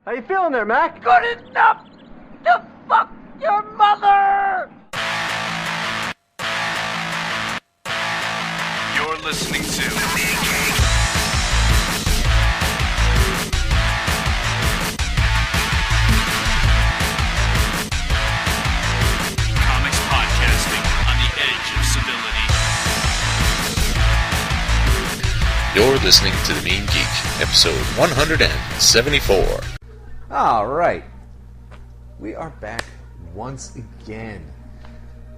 How you feeling there, Mac? Good enough to fuck your mother! You're listening to Comics Podcasting on the Edge of Civility. You're listening to The Mean Geek, episode 174. All right. We are back once again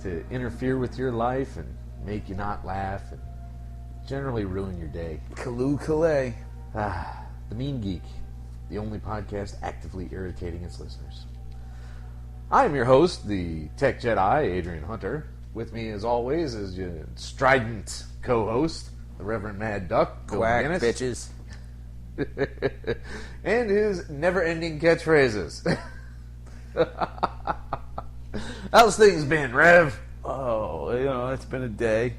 to interfere with your life and make you not laugh and generally ruin your day. Calais. The Mean Geek, the only podcast actively irritating its listeners. I am your host, the TechJedi, Adrian Hunter. With me, as always, is your strident co-host, the Reverend Mad Duck, Bill Quack Mantlo. bitches. And his never-ending catchphrases. How's things been, Rev? Oh, it's been a day.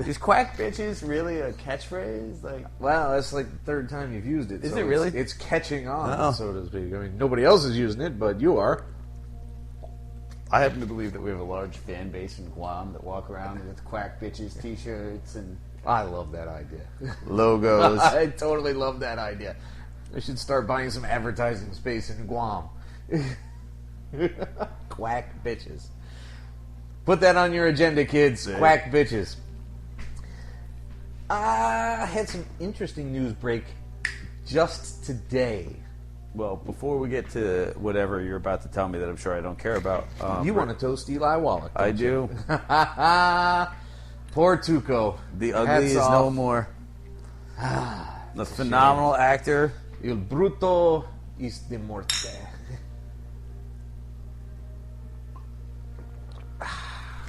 Is quack bitches really a catchphrase? Wow, that's like the third time you've used it. Is so it really? It's catching on, Oh. so to speak. I mean, nobody else is using it, but you are. I happen to believe that we have a large fan base in Guam that walk around with quack bitches t-shirts and I love that idea. logos. I totally love that idea. I should start buying some advertising space in Guam. Quack bitches. Put that on your agenda, kids. Yeah. Quack bitches. I had some interesting news break just today. Well, before we get to whatever you're about to tell me that I'm sure I don't care about. You want to toast Eli Wallach, I don't you? do. Poor Tuco. The ugly Hats is off. no more. The phenomenal actor. Il bruto is de morte.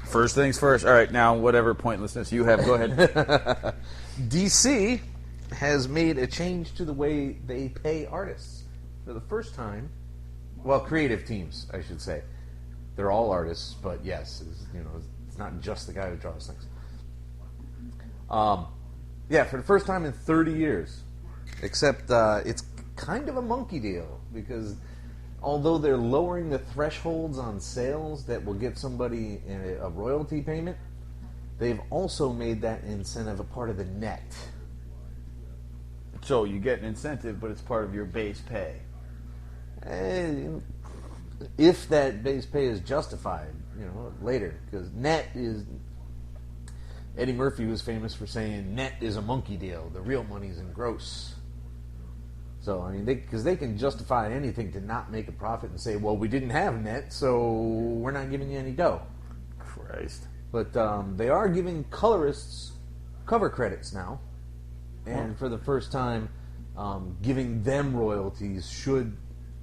First things first. All right, now whatever pointlessness you have, go ahead. DC has made a change to the way they pay artists. For the first time, well, creative teams, I should say. They're all artists, but yes, it's not just the guy who draws things. Yeah, for the first time in 30 years. Except it's kind of a monkey deal, because although they're lowering the thresholds on sales that will get somebody a royalty payment, they've also made that incentive a part of the net. So you get an incentive, but it's part of your base pay. If that base pay is justified, later, because net is... Eddie Murphy was famous for saying net is a monkey deal. The real money's in gross. So, I mean, because they can justify anything to not make a profit and say, well, we didn't have net, so we're not giving you any dough. Christ. But they are giving colorists cover credits now. And for the first time, giving them royalties should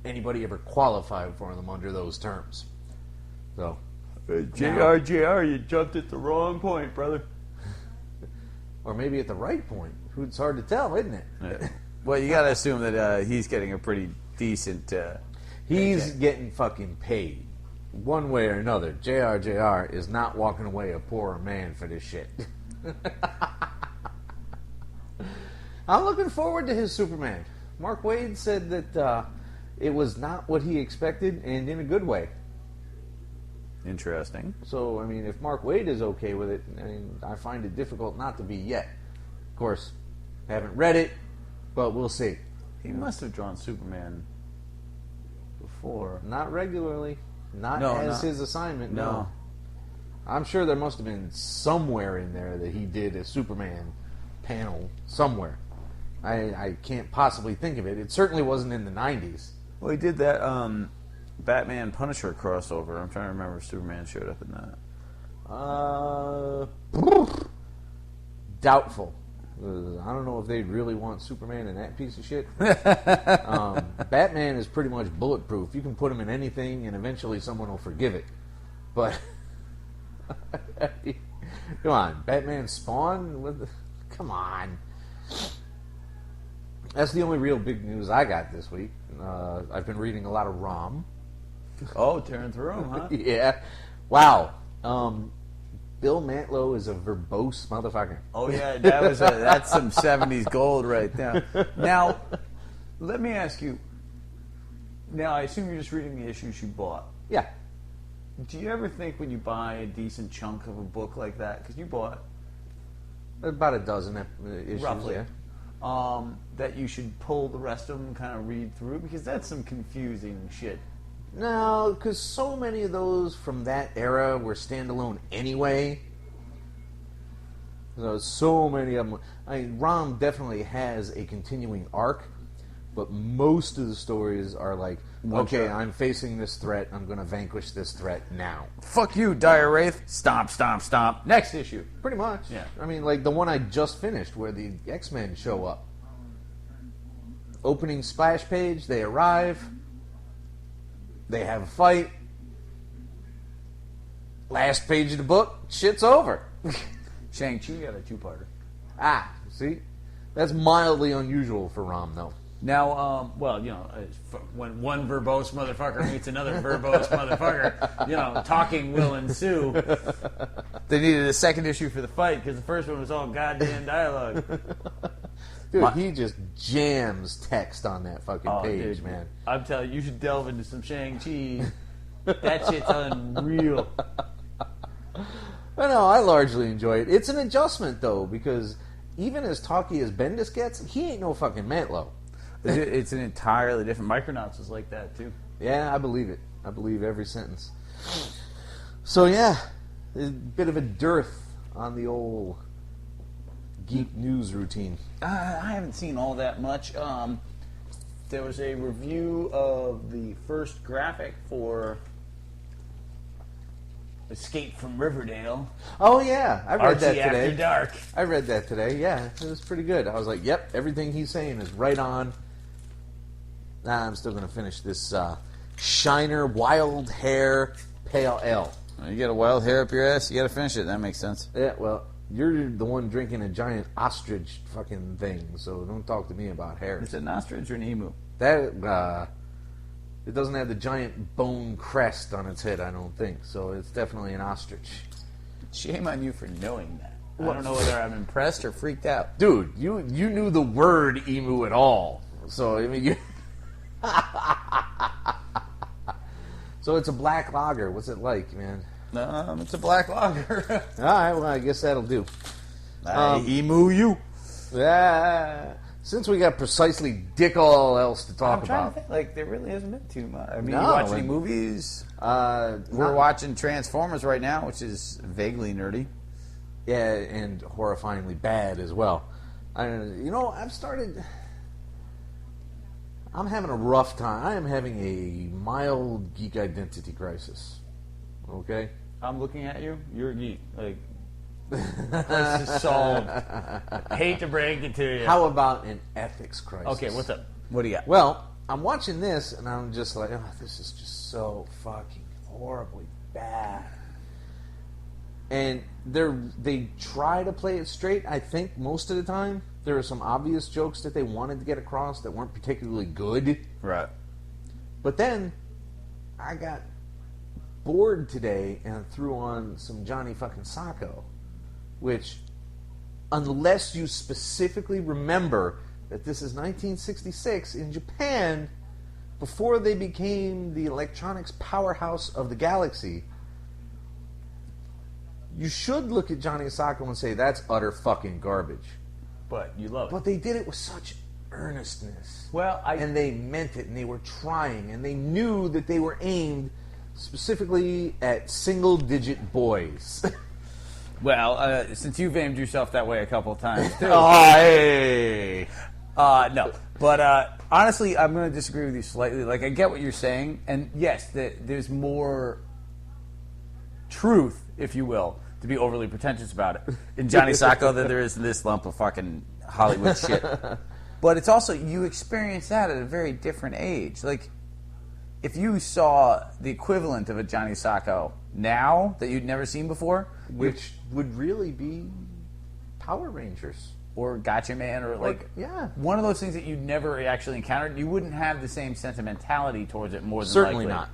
anybody ever qualify for them under those terms. So, JR, you jumped at the wrong point, brother. or maybe at the right point. It's hard to tell, isn't it? Yeah. Well, you got to assume that he's getting a pretty decent... He's paycheck. getting fucking paid. One way or another. JR is not walking away a poorer man for this shit. I'm looking forward to his Superman. Mark Waid said that it was not what he expected, and in a good way. Interesting. So, I mean, if Mark Waid is okay with it, I find it difficult not to be yet. Of course, haven't read it, but we'll see. He must have drawn Superman before. Not regularly. Not No, as not- his assignment, no. No. I'm sure there must have been somewhere in there that he did a Superman panel somewhere. I can't possibly think of it. It certainly wasn't in the 90s. Well, he did that Batman Punisher crossover. I'm trying to remember if Superman showed up in that. Doubtful. I don't know if they'd really want Superman in that piece of shit. Batman is pretty much bulletproof. You can put him in anything, and eventually someone will forgive it. But come on, Batman Spawn? Come on. That's the only real big news I got this week. I've been reading a lot of ROM. Oh, tearing through him, huh? Yeah. Wow. Bill Mantlo is a verbose motherfucker. Oh yeah, that's some '70s gold right there. Now, let me ask you: Now, I assume you're just reading the issues you bought. Yeah. Do you ever think when you buy a decent chunk of a book like that, because you bought About a dozen issues, roughly, yeah. that you should pull the rest of them and kind of read through? Because that's some confusing shit. No, because so many of those from that era were standalone anyway. So many of them. I mean, Rom definitely has a continuing arc, but most of the stories are like, okay, I'm facing this threat. I'm going to vanquish this threat now. Fuck you, Dire Wraith. Stomp, stomp, stomp. Next issue. Pretty much. Yeah. I mean, like the one I just finished where the X-Men show up. Opening splash page, they arrive. They have a fight. Last page of the book, shit's over. Shang-Chi got a two-parter. Ah, see? That's mildly unusual for Rom, though. Now, when one verbose motherfucker meets another verbose motherfucker, talking will ensue. They needed a second issue for the fight because the first one was all goddamn dialogue. Dude, he just jams text on that fucking page, dude, man. I'm telling you, you should delve into some Shang-Chi. That shit's unreal. I largely enjoy it. It's an adjustment, though, because even as talky as Bendis gets, he ain't no fucking Mantlo. It's an entirely different. Micronauts is like that, too. Yeah, I believe it. I believe every sentence. So, yeah, a bit of a dearth on the old geek news routine. I haven't seen all that much. There was a review of the first graphic for Escape from Riverdale. Oh, yeah. I read that today. After Dark. I read that today. Yeah, it was pretty good. I was like, yep, everything he's saying is right on. Nah, I'm still going to finish this Shiner Wild Hair Pale Ale. You got a wild hair up your ass, you got to finish it. That makes sense. Yeah, well, you're the one drinking a giant ostrich fucking thing, so don't talk to me about hair. Is it an ostrich or an emu? That, it doesn't have the giant bone crest on its head, I don't think, so it's definitely an ostrich. Shame on you for knowing that. I don't know whether I'm impressed or freaked out. Dude, you knew the word emu at all. So, I mean, you... So it's a black lager. What's it like, man? It's a black lager. All right, well, I guess that'll do. Emu you. Yeah. Since we got precisely dick all else to talk I'm trying about. to think, there really hasn't been too much. I mean, No, you watch any movies? We're watching Transformers right now, which is vaguely nerdy. Yeah, and horrifyingly bad as well. I'm having a rough time. I am having a mild geek identity crisis. Okay? I'm looking at you. You're a geek. Like, this is solved. I hate to break it to you. How about an ethics crisis? Okay, what's up? What do you got? Well, I'm watching this, and I'm just like, oh, this is just so fucking horribly bad. And they try to play it straight, I think, most of the time. There are some obvious jokes that they wanted to get across that weren't particularly good. Right. But then, I got bored today and threw on some Johnny fucking Sacco, which, unless you specifically remember that this is 1966 in Japan, before they became the electronics powerhouse of the galaxy, you should look at Johnny Sacco and say, that's utter fucking garbage. But you love it. But they did it with such earnestness. Well, and they meant it, and they were trying, and they knew that they were aimed specifically at single-digit boys. Well, since you've aimed yourself that way a couple of times, too. Hey! No. But honestly, I'm going to disagree with you slightly. Like, I get what you're saying, and yes, there's more truth, if you will, to be overly pretentious about it, in Johnny Sacco than there is in this lump of fucking Hollywood shit. But it's also, you experience that at a very different age. Like, if you saw the equivalent of a Johnny Sacco now that you'd never seen before, which would really be Power Rangers. Or Gotcha Man, or like one of those things that you'd never actually encountered, you wouldn't have the same sentimentality towards it more than Certainly likely. not.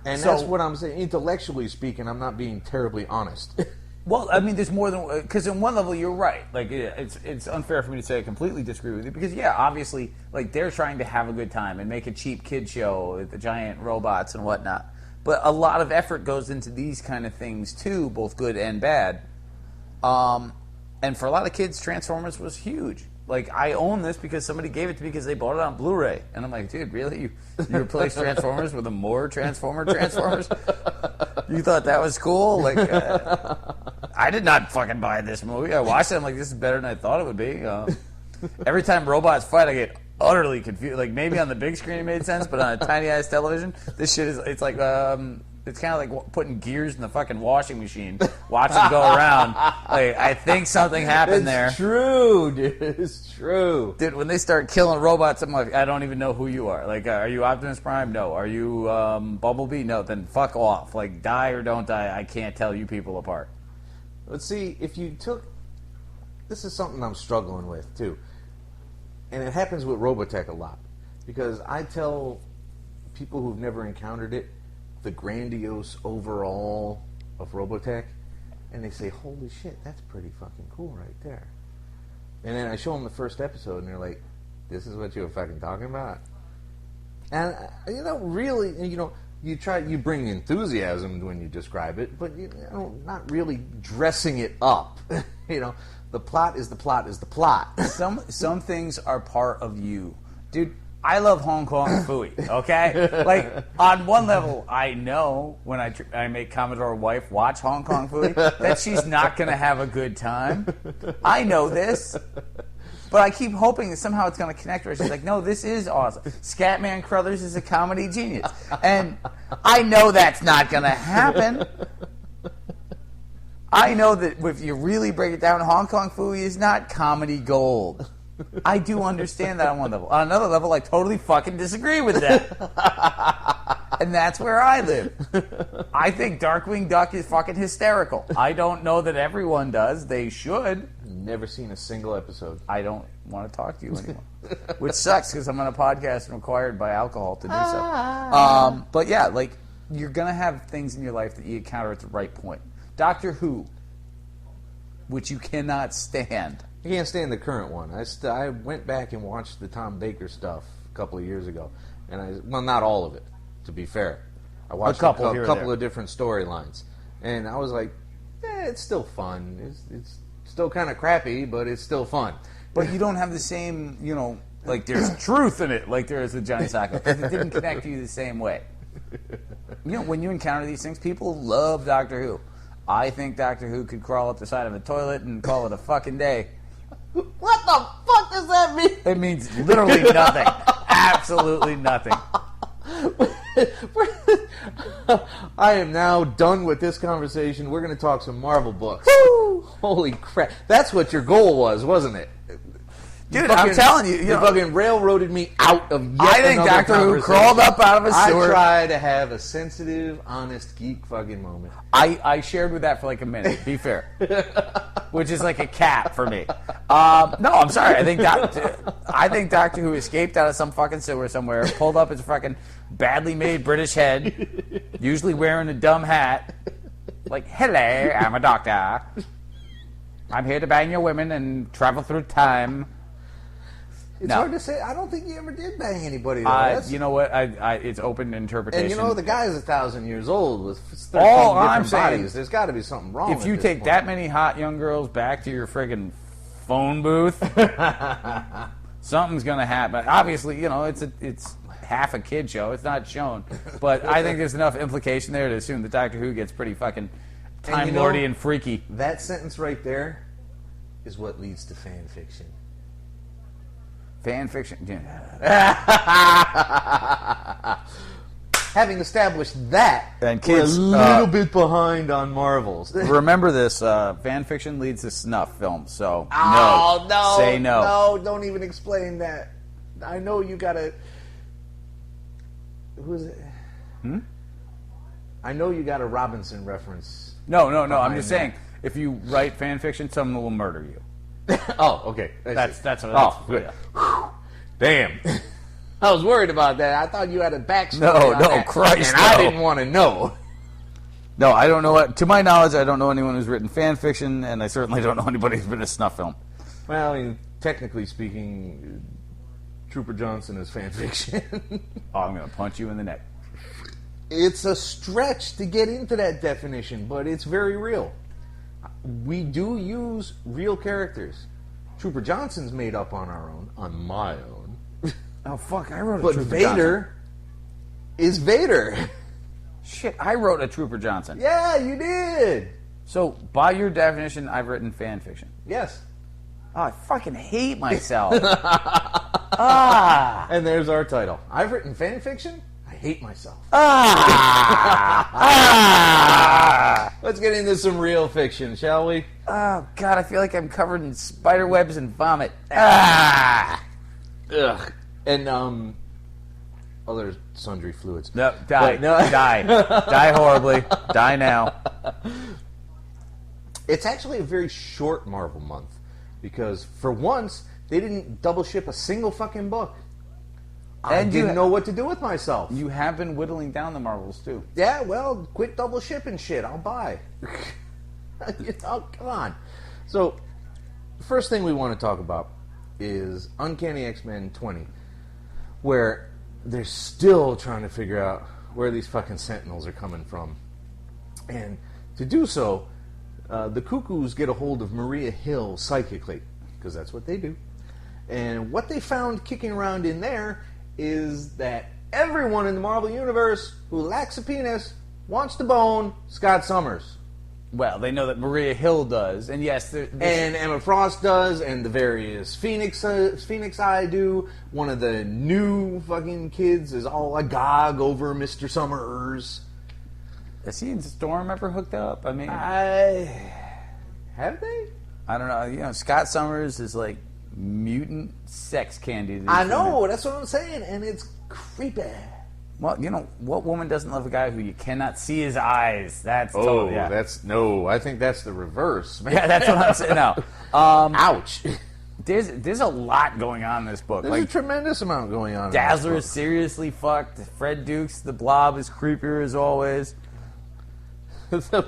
And that's what I'm saying. Intellectually speaking, I'm not being terribly honest. Well, I mean, there's more than... Because in one level, you're right. Like, it's unfair for me to say I completely disagree with you. Because, yeah, obviously, like, they're trying to have a good time and make a cheap kid show with the giant robots and whatnot. But a lot of effort goes into these kind of things, too, both good and bad. And for a lot of kids, Transformers was huge. Like, I own this because somebody gave it to me because they bought it on Blu-ray. And I'm like, dude, really? You replaced Transformers with a more Transformers? You thought that was cool? Like, I did not fucking buy this movie. I watched it. I'm like, this is better than I thought it would be. Every time robots fight, I get utterly confused. Like, maybe on the big screen it made sense, but on a tiny-ass television, this shit is, it's like, it's kind of like putting gears in the fucking washing machine. Watch them go around. Like, I think something happened there. It's true, dude. It's true. Dude, when they start killing robots, I'm like, I don't even know who you are. Like, are you Optimus Prime? No. Are you Bumblebee? No. Then fuck off. Like, die or don't die. I can't tell you people apart. Let's see, if you took... This is something I'm struggling with, too. And it happens with Robotech a lot. Because I tell people who've never encountered it the grandiose overall of Robotech, and they say, holy shit, that's pretty fucking cool right there. And then I show them the first episode, and they're like, this is what you were fucking talking about? And, really, you bring enthusiasm when you describe it, but, not really dressing it up. The plot is the plot is the plot. Some things are part of you. Dude, I love Hong Kong Phooey, okay? Like, on one level, I know when I make Commodore wife watch Hong Kong Phooey that she's not going to have a good time. I know this. But I keep hoping that somehow it's going to connect her. She's like, no, this is awesome. Scatman Crothers is a comedy genius. And I know that's not going to happen. I know that if you really break it down, Hong Kong Phooey is not comedy gold. I do understand that on one level. On another level, I totally fucking disagree with that. And that's where I live. I think Darkwing Duck is fucking hysterical. I don't know that everyone does. They should. Never seen a single episode. I don't want to talk to you anymore. Which sucks because I'm on a podcast and required by alcohol to do so. But yeah, like, you're going to have things in your life that you encounter at the right point. Doctor Who, which you cannot stand. I can't stand the current one. I went back and watched the Tom Baker stuff a couple of years ago, and not all of it, to be fair. I watched a couple of different storylines, and I was like, it's still fun. It's still kind of crappy, but it's still fun. But you don't have the same, like there's truth in it, like there is with Johnny Sacco. It didn't connect you the same way. When you encounter these things, people love Doctor Who. I think Doctor Who could crawl up the side of a toilet and call it a fucking day. What the fuck does that mean? It means literally nothing. Absolutely nothing. I am now done with this conversation. We're going to talk some Marvel books. Holy crap. That's what your goal was, wasn't it? Dude, I'm telling you. You fucking railroaded me out of yet I think Doctor Who crawled up out of a sewer. I try to have a sensitive, honest geek fucking moment. I shared with that for like a minute, be fair. Which is like a cap for me. No, I'm sorry. I think Doctor Who escaped out of some fucking sewer somewhere, pulled up his fucking badly made British head, usually wearing a dumb hat. Like, hello, I'm a doctor. I'm here to bang your women and travel through time. It's hard to say. I don't think he ever did bang anybody, though. You know what? It's open interpretation. And the guy's 1,000 years old with 13 different bodies. There's got to be something wrong if you take that many hot young girls back to your friggin' phone booth, something's going to happen. Obviously, it's half a kid show. It's not shown. But I think there's enough implication there to assume that Doctor Who gets pretty fucking Time Lordy and freaky. That sentence right there is what leads to fan fiction. Fan fiction. Having established that, and kids, we're a little bit behind on Marvels. Remember this, fan fiction leads to snuff films, so no. Say no. No, don't even explain that. I know you gotta... Who is it? I know you got a Robinson reference. No, I'm just saying, if you write fan fiction, someone will murder you. Oh, okay. That's what. Oh, good. Yeah. Damn. I was worried about that. I thought you had a backstory. No, Christ, and I didn't want to know. No, I don't know. To my knowledge, I don't know anyone who's written fan fiction, and I certainly don't know anybody who's written a snuff film. Well, I mean, technically speaking, Trooper Johnson is fan fiction. Oh, I'm going to punch you in the neck. It's a stretch to get into that definition, but it's very real. We do use real characters. Trooper Johnson's made up on our own, on my own. Oh, fuck, I wrote a But Trooper Vader Johnson. is Vader. Shit, I wrote a Trooper Johnson. Yeah, you did. So, by your definition, I've written fan fiction. Yes. Oh, I fucking hate myself. And there's our title. I've written fan fiction. I hate myself. Let's get into some real fiction, shall we? Oh, God, I feel like I'm covered in spider webs and vomit. Ugh. And, other sundry fluids. No, die. No. Die. Die horribly. Die now. It's actually a very short Marvel month because, for once, they didn't double ship a single fucking book. I And didn't know what to do with myself. You have been whittling down the Marvels, too. Yeah, well, quit double shipping shit. I'll buy. Come on. So, the first thing we want to talk about is Uncanny X-Men 20, where they're still trying to figure out where these fucking Sentinels are coming from. And to do so, the Cuckoos get a hold of Maria Hill psychically, because that's what they do. And what they found kicking around in there is that everyone in the Marvel Universe who lacks a penis wants to bone Scott Summers. Well, they know that Maria Hill does, and yes, And Emma Frost does, and the various Phoenix Eye do. One of the new fucking kids is all agog over Mr. Summers. Has he and Storm ever hooked up? I mean, Have they? I don't know. You know, Scott Summers is like mutant sex candy. I know, that's what I'm saying, and it's creepy. Well, you know, what woman doesn't love a guy who you cannot see his eyes? That's Oh, totally, yeah. I think that's the reverse, man. Yeah, that's what I'm saying. No. Ouch. There's a lot going on in this book. There's a tremendous amount going on. Dazzler is seriously fucked. Fred Dukes, the Blob, is creepier as always. the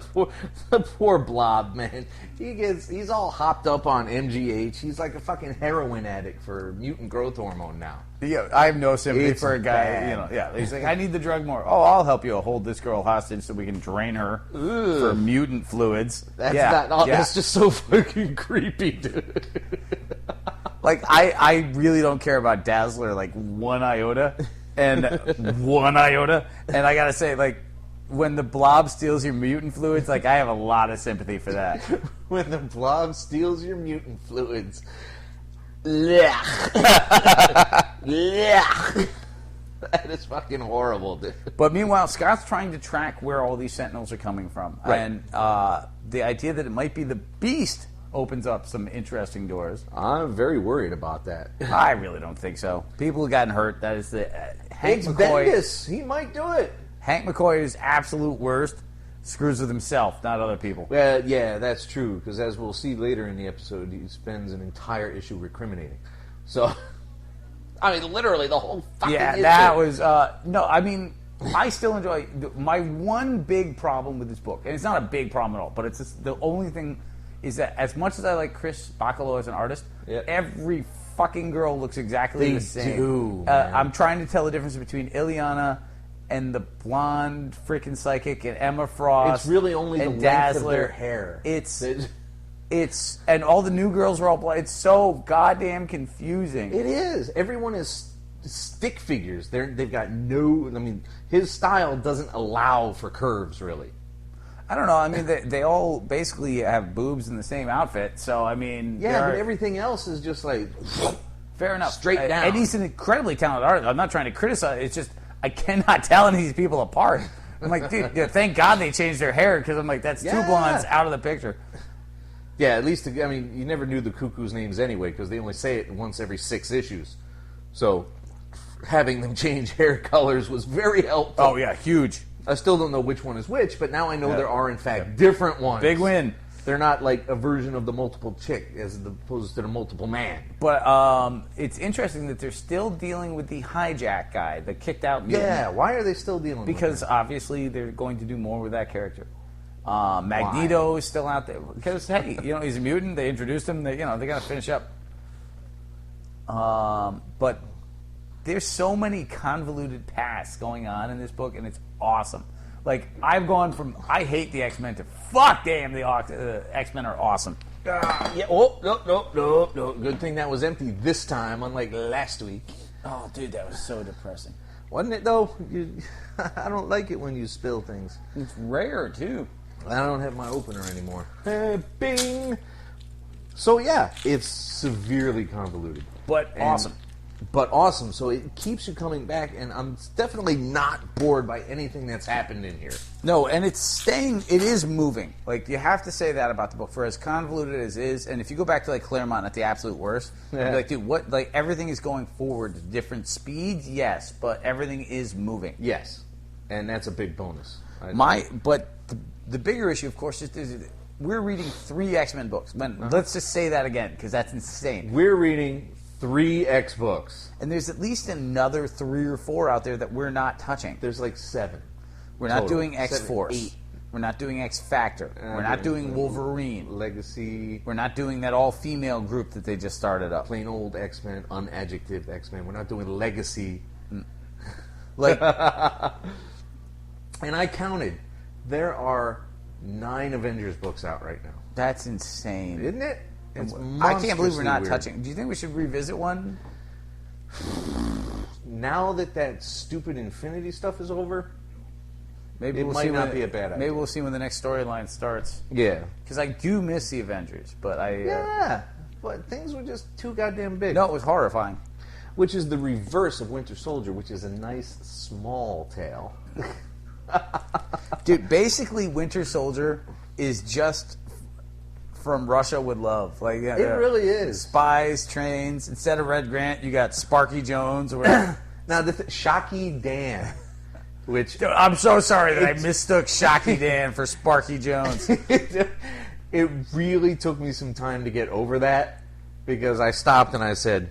poor Blob, man. He's all hopped up on MGH. He's like a fucking heroin addict for mutant growth hormone now. Yeah, I have no sympathy It's for a guy. bad. You know, yeah, he's like, I need the drug more. Oh, I'll help you hold this girl hostage so we can drain her for mutant fluids. That's just so fucking creepy, dude. Like, I really don't care about Dazzler like one iota, and one iota. And I gotta say, like, when the Blob steals your mutant fluids, like, I have a lot of sympathy for that. When the Blob steals your mutant fluids. Blech. Blech. That is fucking horrible, dude. But meanwhile, Scott's trying to track where all these Sentinels are coming from. Right. And the idea that it might be the Beast opens up some interesting doors. I'm very worried about that. I really don't think so. People have gotten hurt. That is the... Hank It's McCoy. Bendis. He might do it. Hank McCoy is absolute worst. Screws with himself, not other people. Yeah, that's true, because as we'll see later in the episode, he spends an entire issue recriminating. So, I mean, literally the whole fucking issue. That was... no, I mean, I still enjoy... My one big problem with this book, and it's not a big problem at all, but it's just, the only thing is that as much as I like Chris Bacalo as an artist, every fucking girl looks exactly the same. They do, man. I'm trying to tell the difference between Ileana and the blonde freaking psychic and Emma Frost. It's really only the and length of Dazzler. their hair. It's and all the new girls are all blonde. It's so goddamn confusing. It is. Everyone is stick figures. They've got no... I mean, his style doesn't allow for curves, really. I don't know. I mean, they all basically have boobs in the same outfit. So, I mean... Yeah, but everything else is just like... Fair enough. Straight down. And he's an incredibly talented artist. I'm not trying to criticize. It's just... I cannot tell any of these people apart. I'm like, dude, thank God they changed their hair, because I'm like, that's two blondes out of the picture. Yeah, at least, I mean, you never knew the Cuckoo's names anyway, because they only say it once every 6 issues. So, having them change hair colors was very helpful. Oh, yeah, huge. I still don't know which one is which, but now I know there are, in fact, different ones. Big win. They're not like a version of the multiple chick as opposed to the multiple man. But it's interesting that they're still dealing with the hijack guy, the kicked out mutant. Yeah, why are they still dealing with Because him? obviously they're going to do more with that character. Magneto is still out there because hey, he's a mutant. They introduced him. They got to finish up. But there's so many convoluted paths going on in this book, and it's awesome. Like, I've gone from I hate the X-Men to fuck damn the X-Men are awesome. Yeah. Oh, no. Good thing that was empty this time, unlike last week. Oh, dude, that was so depressing. Wasn't it, though? I don't like it when you spill things. It's rare, too. I don't have my opener anymore. Bing! So, yeah, it's severely convoluted. But awesome. But awesome. So it keeps you coming back, and I'm definitely not bored by anything that's happened in here. No, and it is moving. Like, you have to say that about the book. For as convoluted as it is, and if you go back to, like, Claremont at the absolute worst, you'd be like, dude, what? Like, everything is going forward at different speeds, yes, but everything is moving. Yes. And that's a big bonus. But the bigger issue, of course, is we're reading 3 X-Men books. Let's just say that again, because that's insane. We're reading 3 X books. And there's at least another 3 or 4 out there that we're not touching. There's like 7. We're not doing X-Force. We're not doing X-Factor. We're not doing Wolverine. Legacy. We're not doing that all-female group that they just started up. Plain old X-Men, unadjectived X-Men. We're not doing Legacy. Like, and I counted. There are 9 Avengers books out right now. That's insane. Isn't it? I can't believe we're not weird. touching. Do you think we should revisit one? Now that stupid Infinity stuff is over, Maybe it might not be a bad idea. Maybe we'll see when the next storyline starts. Yeah. Because I do miss the Avengers, but yeah, but things were just too goddamn big. No, it was horrifying. Which is the reverse of Winter Soldier, which is a nice, small tale. Dude, basically Winter Soldier is just from Russia with love. Like it really is. Spies, trains. Instead of Red Grant, you got Sparky Jones or whatever. Now, Shocky Dan, which... Dude, I'm so sorry that I mistook Shocky Dan for Sparky Jones. It really took me some time to get over that, because I stopped and I said,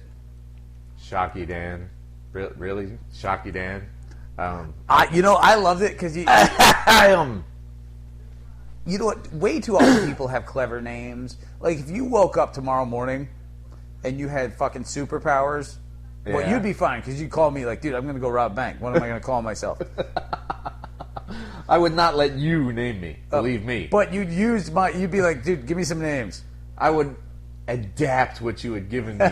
Shocky Dan? Really? Shocky Dan? I loved it because you know what? Way too often people have clever names. Like, if you woke up tomorrow morning and you had fucking superpowers, well, you'd be fine because you'd call me like, dude, I'm going to go rob a bank. What am I going to call myself? I would not let you name me. Believe me. But you'd be like, dude, give me some names. I would adapt what you had given me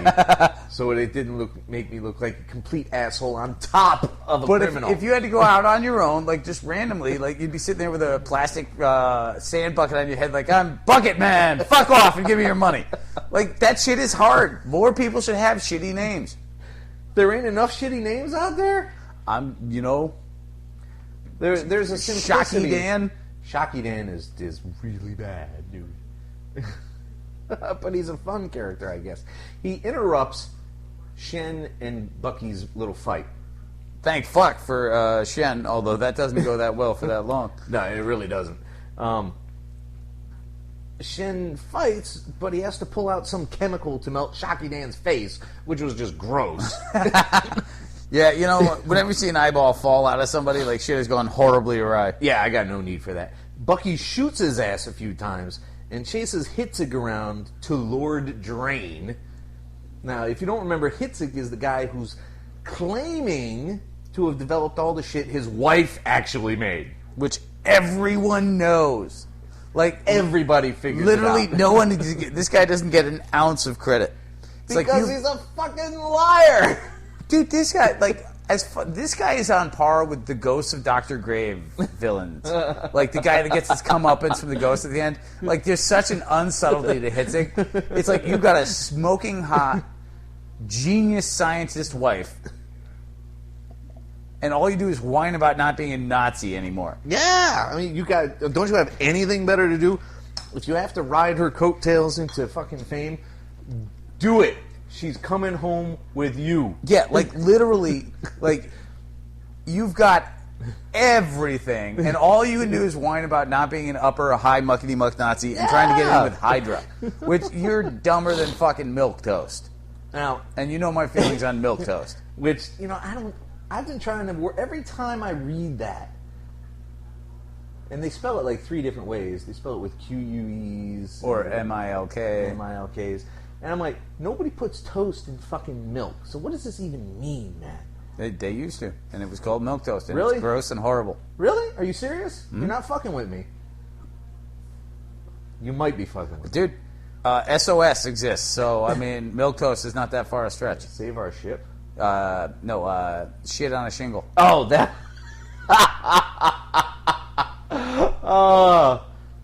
so it didn't make me look like a complete asshole on top of a criminal. But if you had to go out on your own, like just randomly, like you'd be sitting there with a plastic sand bucket on your head, like, I'm Bucket Man, fuck off and give me your money. Like, that shit is hard. More people should have shitty names. There ain't enough shitty names out there? There's a simplicity. Shocky Dan? Shocky Dan is really bad, dude. But he's a fun character, I guess. He interrupts Shen and Bucky's little fight. Thank fuck for Shen, although that doesn't go that well for that long. No, it really doesn't. Shen fights, but he has to pull out some chemical to melt Shocky Dan's face, which was just gross. Yeah, whenever you see an eyeball fall out of somebody, like, shit is going horribly awry. Yeah, I got no need for that. Bucky shoots his ass a few times and chases Hitzig around to Lord Drain. Now, if you don't remember, Hitzig is the guy who's claiming to have developed all the shit his wife actually made. Which everyone knows. Like, everybody figures literally, it out. no one. This guy doesn't get an ounce of credit. It's because he's a fucking liar. Dude, this guy, like, this guy is on par with the Ghosts of Dr. Grave villains. Like, the guy that gets his comeuppance from the ghost at the end. Like, there's such an unsubtlety to Hitzig. It's like you've got a smoking hot, genius scientist wife, and all you do is whine about not being a Nazi anymore. Yeah, I mean, don't you have anything better to do? If you have to ride her coattails into fucking fame, do it. She's coming home with you. Yeah, like, literally, like, you've got everything, and all you can do is whine about not being an upper, high, muckety-muck Nazi and trying to get in with Hydra, which you're dumber than fucking milquetoast. Now, and you know my feelings on milquetoast. Which, I've been trying to, every time I read that, And they spell it like 3 different ways. They spell it with QUEs. Or MILK. MILKs. And I'm like, nobody puts toast in fucking milk. So what does this even mean, man? They used to. And it was called milk toast. And Really? It's gross and horrible. Really? Are you serious? Mm-hmm. You're not fucking with me. You might be fucking with me. Dude, SOS exists. So, I mean, milk toast is not that far a stretch. Save our ship? No, shit on a shingle. Oh, that...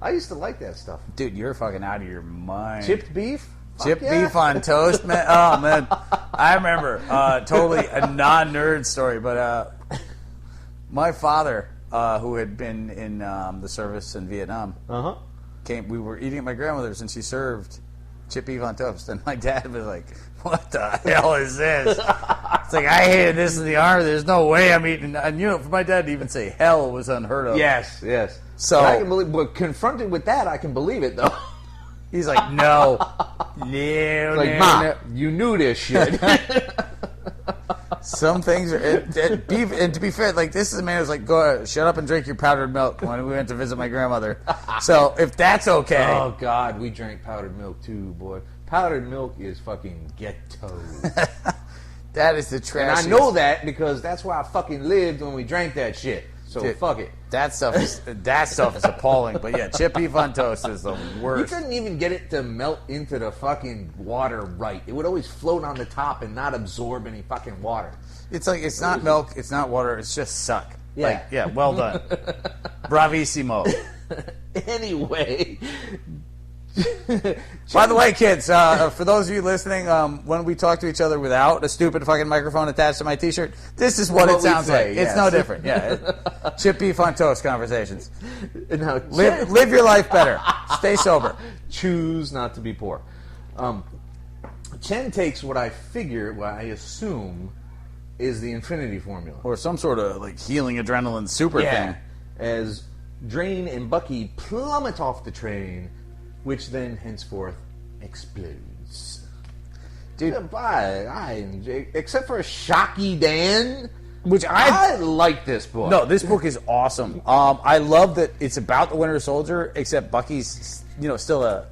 I used to like that stuff. Dude, you're fucking out of your mind. Chipped beef? Chipped Fuck yeah. beef on toast, man. Oh, man. I remember, totally a non-nerd story, but my father, who had been in the service in Vietnam, we were eating at my grandmother's, and she served chipped beef on toast, and my dad was like, what the hell is this? It's like, I hated this in the army. There's no way I'm eating. And, for my dad to even say hell was unheard of. Yes. So, but I can believe, but confronted with that, I can believe it, though. He's like, no. Like, Ma, you knew this shit. Some things are... And to be fair, like, this is a man who's like, go shut up and drink your powdered milk when we went to visit my grandmother. So, if that's okay... Oh, God, we drank powdered milk, too, boy. Powdered milk is fucking ghetto. That is the trash. And I know that because that's where I fucking lived when we drank that shit. So, Dude, fuck it. That stuff is appalling. But yeah, chipped beef on toast is the worst. You couldn't even get it to melt into the fucking water right. It would always float on the top and not absorb any fucking water. It's like, it's not milk, it's not water, it's just suck. Yeah. Like, yeah, well done. Bravissimo. Anyway. By the way, kids, for those of you listening, when we talk to each other without a stupid fucking microphone attached to my t-shirt, this is what it sounds like. Yes. It's no different. Yeah, chip beef on toast conversations. Now, Live your life better. Stay sober. Choose not to be poor. Chen takes what I assume is the infinity formula. Or some sort of like healing adrenaline super thing. As Drain and Bucky plummet off the train, which then henceforth explodes. Dude, except for Shocky Dan, which I like this book. No, this book is awesome. I love that it's about the Winter Soldier, except Bucky's, still a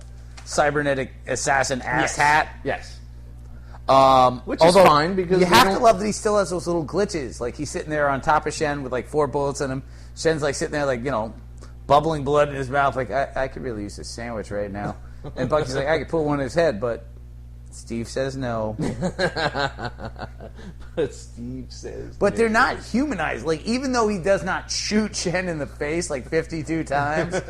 cybernetic assassin hat. Yes. Which is fine because you have to love that he still has those little glitches. Like he's sitting there on top of Shen with like 4 bullets in him. Shen's like sitting there like bubbling blood in his mouth. Like I could really use a sandwich right now. And Bucky's like, I could put one in his head, but Steve says no. But Steve says But no. they're not humanized. Like, even though he does not shoot Shen in the face like 52 times,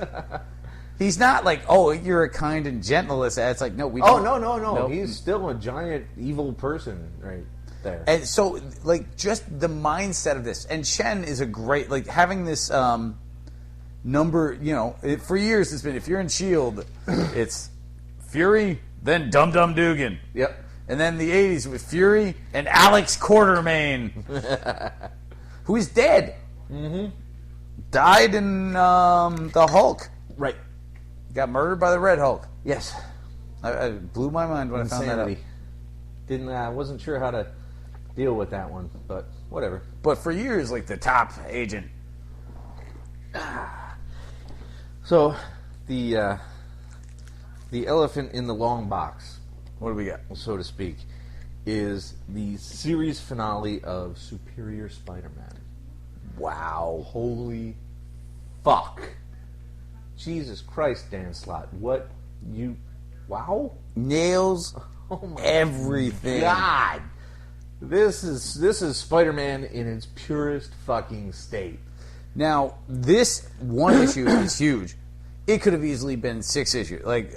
he's not like, oh, you're a kind and gentle assassin. It's like, no, we don't. Oh, no. Nope. He's still a giant evil person right there. And so, like, just the mindset of this. And Shen is a great, like, having this number, for years it's been, if you're in S.H.I.E.L.D., it's Fury, then Dum Dum Dugan. Yep. And then the 80s with Fury and Alex Quartermain, who is dead. Mm-hmm. Died in the Hulk. Right. Got murdered by the Red Hulk. Yes. I blew my mind when I found that out. I wasn't sure how to deal with that one, but whatever. But for years, like the top agent. So, the elephant in the long box, What do we got? so to speak, is the series finale of Superior Spider-Man. Wow. Holy fuck. Jesus Christ, Dan Slott. Wow? Nails Oh my everything. God. This is Spider-Man in its purest fucking state. Now, this one issue is huge. It could have easily been 6 issues. Like,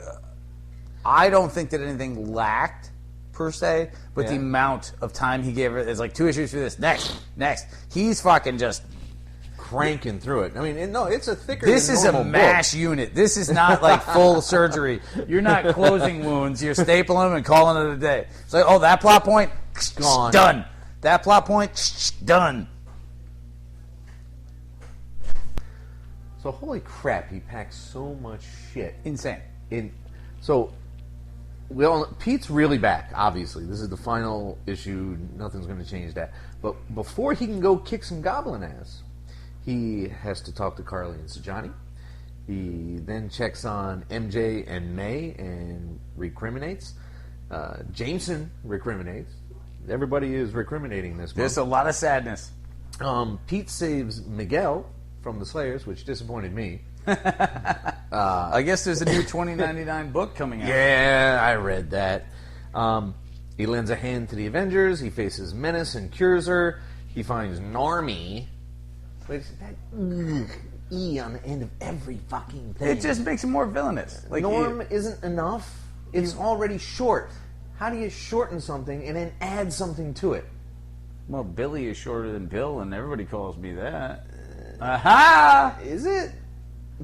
I don't think that anything lacked, per se, but the amount of time he gave it is like 2 issues for this. Next. He's fucking just Cranking through it. I mean, it's a thicker This than is a normal MASH book. unit. This is not like full surgery. You're not closing wounds. You're stapling them and calling it a day. It's like, oh, that plot point, Gone. done. That plot point, done. So holy crap, he packs so much shit. Insane. So Pete's really back, obviously. This is the final issue. Nothing's going to change that. But before he can go kick some goblin ass, He has to talk to Carly and Sajani. He then checks on MJ and May and recriminates. Jameson recriminates. Everybody is recriminating this month. There's a lot of sadness. Pete saves Miguel from the Slayers, which disappointed me. I guess there's a new $20.99 book coming out. Yeah, I read that. He lends a hand to the Avengers. He faces Menace and cures her. He finds Normie. Wait, that E on the end of every fucking thing. It just makes him more villainous. Like Norm isn't enough. It's already short. How do you shorten something and then add something to it? Well, Billy is shorter than Bill, and everybody calls me that. Aha! Is it?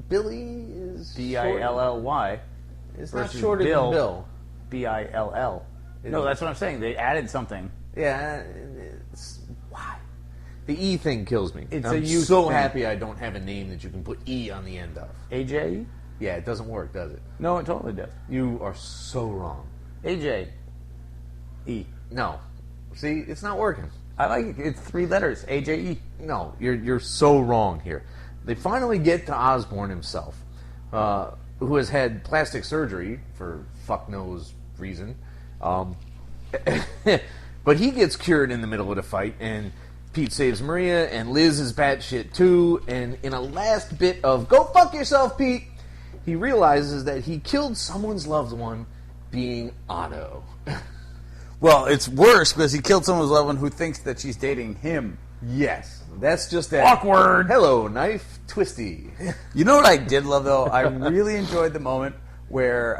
Billy is Billy. It's not shorter than Bill. Bill. No, that's what I'm saying. They added something. Yeah, why? The E thing kills me. I'm so so happy I don't have a name that you can put E on the end of. AJ? Yeah, it doesn't work, does it? No, it totally does. You are so wrong. AJ. E. No. See, it's not working. I like it. It's 3 letters. AJE. No, you're so wrong here. They finally get to Osborn himself, who has had plastic surgery for fuck knows reason. But he gets cured in the middle of the fight, and Pete saves Maria, and Liz is batshit too, and in a last bit of go fuck yourself, Pete, he realizes that he killed someone's loved one, being Otto. Well, it's worse because he killed someone's loved one who thinks that she's dating him. Yes, that's just that awkward. Hello, knife, twisty. You know what I did love, though? I really enjoyed the moment where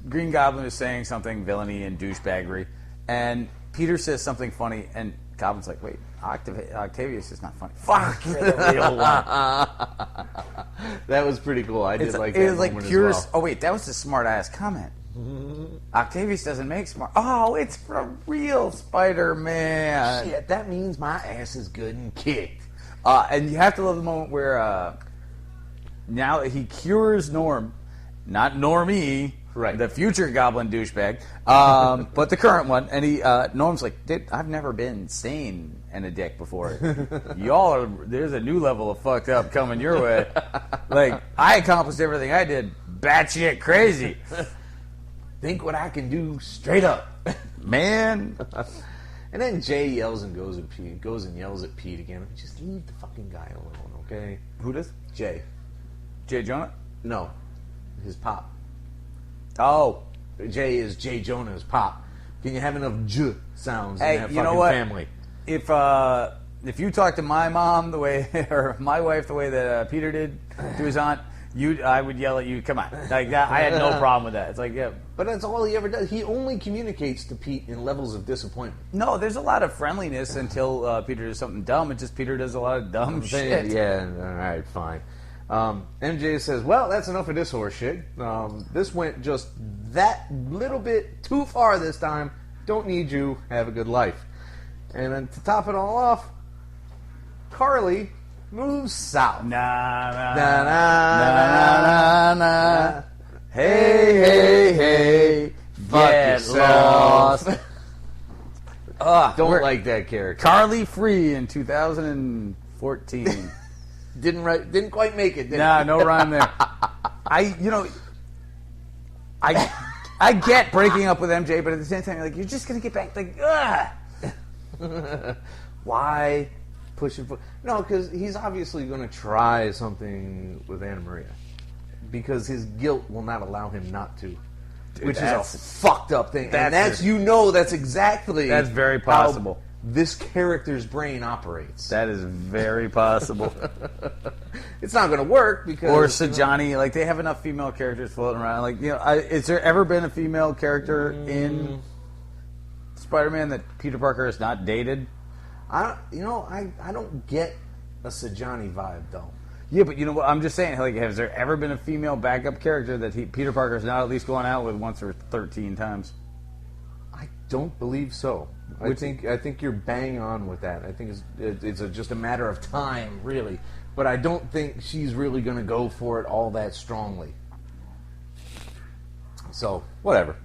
Green Goblin is saying something villainy and douchebaggery, and Peter says something funny, and Goblin's like, wait, Octavius is not funny. Fuck, you're the real one. That was pretty cool. I did like that. It was like moment pure... as well. Oh, wait, that was a smart-ass comment. Octavius doesn't make smart... Oh, it's for real Spider-Man. Shit, that means my ass is good and kicked. And you have to love the moment where now he cures Norm, not Normie, right? The future Goblin douchebag, but the current one. And he Norm's like, dude, I've never been sane and a dick before. There's a new level of fucked up coming your way. Like, I accomplished everything I did, batshit crazy. Think what I can do straight up, man. And then Jay yells and goes and yells at Pete again. Just leave the fucking guy alone, okay? Who does? Jay. Jay Jonah? No, his pop. Oh, Jay is Jay Jonah's pop. Can you have enough J sounds in that fucking you know what? family? If you talk to my mom the way, or my wife the way that Peter did to his aunt, I would yell at you. Come on, like that. I had no problem with that. It's like, yeah, but that's all he ever does. He only communicates to Pete in levels of disappointment. No, there's a lot of friendliness until Peter does something dumb. It's just Peter does a lot of dumb shit. Yeah, all right, fine. MJ says, well, that's enough of this horse shit. This went just that little bit too far this time. Don't need you. Have a good life. And then to top it all off, Carly moves south. Na. Hey. Fuck yourself. Don't like that character. Carly Free in 2014. Didn't quite make it. No rhyme there. I get breaking up with MJ, but at the same time, you're just gonna get back. Like, why push it? No, because he's obviously going to try something with Anna Maria, because his guilt will not allow him not to. Dude, which is a fucked up thing, and that's exactly that's very possible. How this character's brain operates. That is very possible. It's not going to work because or Sajani, like they have enough female characters floating around. Like, is there ever been a female character in Spider-Man that Peter Parker has not dated? I don't get a Sajani vibe though. Yeah, but you know what? I'm just saying, like, has there ever been a female backup character that Peter Parker's not at least gone out with once or 13 times? I don't believe so. I think you're bang on with that. I think it's just a matter of time, really. But I don't think she's really going to go for it all that strongly. So, whatever.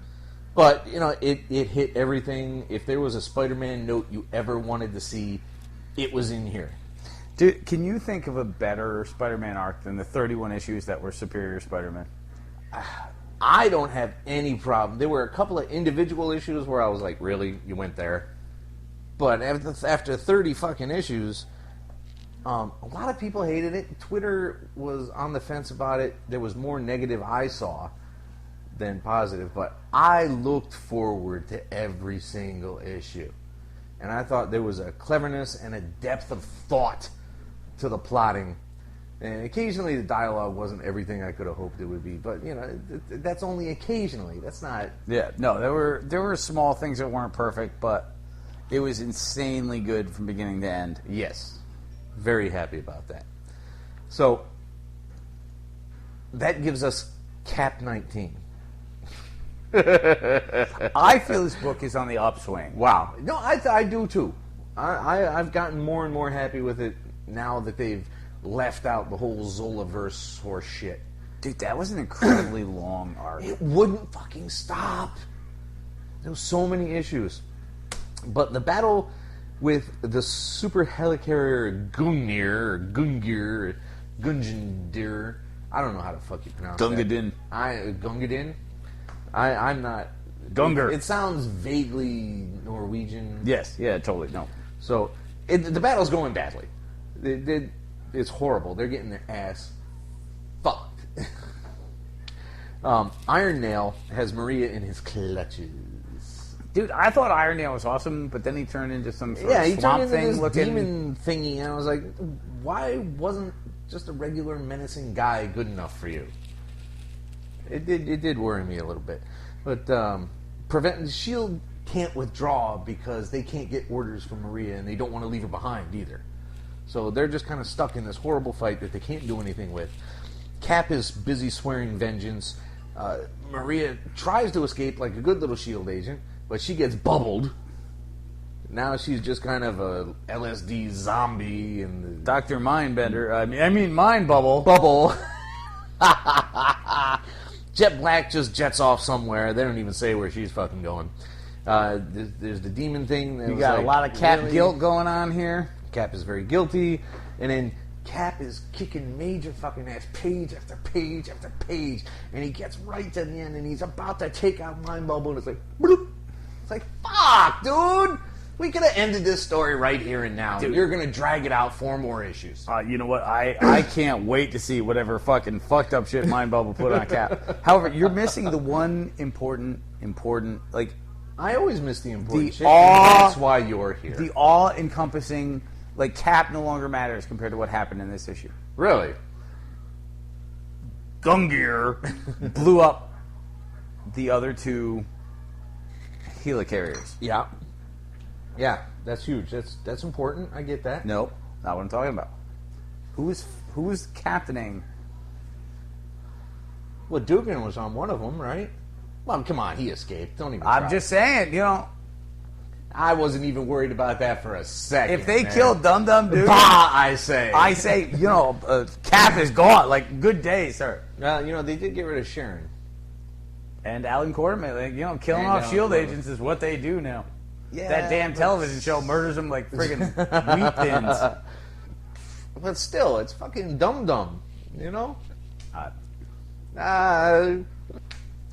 But, it hit everything. If there was a Spider-Man note you ever wanted to see, it was in here. Dude, can you think of a better Spider-Man arc than the 31 issues that were Superior Spider-Man? I don't have any problem. There were a couple of individual issues where I was like, really? You went there? But after 30 fucking issues, a lot of people hated it. Twitter was on the fence about it. There was more negative I saw than positive. But I looked forward to every single issue. And I thought there was a cleverness and a depth of thought to the plotting. And occasionally the dialogue wasn't everything I could have hoped it would be. But, you know, that's only occasionally. That's not... Yeah, no, there were small things that weren't perfect, but it was insanely good from beginning to end. Yes. Very happy about that. So, that gives us Cap 19. I feel this book is on the upswing. Wow. No, I do too. I've gotten more and more happy with it now that they've left out the whole Zolaverse horse shit. Dude, that was an incredibly long arc. It wouldn't fucking stop. There were so many issues. But the battle with the super helicarrier Gungir, Gungendir, I don't know how to fuck you pronounce Gungadin. that. Gungadin? I'm not... Gungir. It sounds vaguely Norwegian. Yes, yeah, totally, no. So, the battle's going badly. It's horrible. They're getting their ass fucked. Iron Nail has Maria in his clutches. Dude, I thought Iron Nail was awesome, but then he turned into some sort Yeah, of he swamp turned into thing this looking... demon thingy, and I was like, why wasn't just a regular menacing guy good enough for you? It did worry me a little bit. But S.H.I.E.L.D. can't withdraw because they can't get orders from Maria, and they don't want to leave her behind either. So they're just kind of stuck in this horrible fight that they can't do anything with. Cap is busy swearing vengeance. Maria tries to escape like a good little S.H.I.E.L.D. agent, but she gets bubbled. Now she's just kind of a LSD zombie. And Dr. Mindbender. I mean Mind Bubble. Bubble. Jet Black just jets off somewhere. They don't even say where she's fucking going. There's the demon thing. You got a lot of Cap guilt going on here. Cap is very guilty. And then Cap is kicking major fucking ass page after page after page. And he gets right to the end and he's about to take out Mind Bubble and it's like, bloop. It's like, fuck, dude! We could have ended this story right here and now. Dude. You're going to drag it out 4 more issues. You know what? I can't wait to see whatever fucking fucked up shit Mind Bubble put on Cap. However, you're missing the one important, like... I always miss the important shit. That's why you're here. The all-encompassing, like, Cap no longer matters compared to what happened in this issue. Really? Gungir blew up the other 2 helicarriers. Yeah. Yeah, that's huge. That's important. I get that. Nope, not what I'm talking about. Who's captaining? Well, Dugan was on one of them, right? Well, come on, he escaped. Don't even try. I'm just saying, you know. I wasn't even worried about that for a second. If they killed Dum Dum Dugan, bah, I say, you know, Cap is gone. Like, good day, sir. Well, you know, they did get rid of Sharon. And Alan Quartermain, like, you know, killing off S.H.I.E.L.D. agents is what they do now. Yeah, that damn television show murders them like friggin' wheat thins. But still, it's fucking Dum-Dum, you know?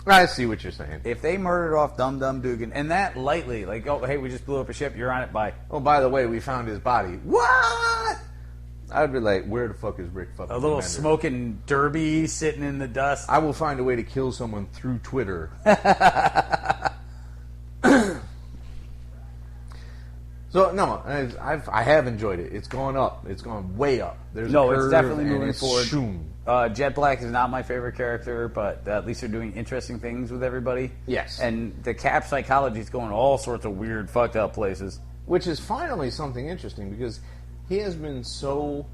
I see what you're saying. If they murdered off Dum Dum Dugan, and that lightly, like, oh, hey, we just blew up a ship, you're on it, bye. Oh, by the way, we found his body. What? I'd be like, where the fuck is Rick fucking A little Commander? Smoking derby sitting in the dust. I will find a way to kill someone through Twitter. So, no, I have enjoyed it. It's gone up. It's gone way up. There's a curve, it's definitely moving it's forward. Shoom. Jet Black is not my favorite character, but at least they're doing interesting things with everybody. Yes. And the Cap psychology is going all sorts of weird, fucked up places. Which is finally something interesting, because he has been so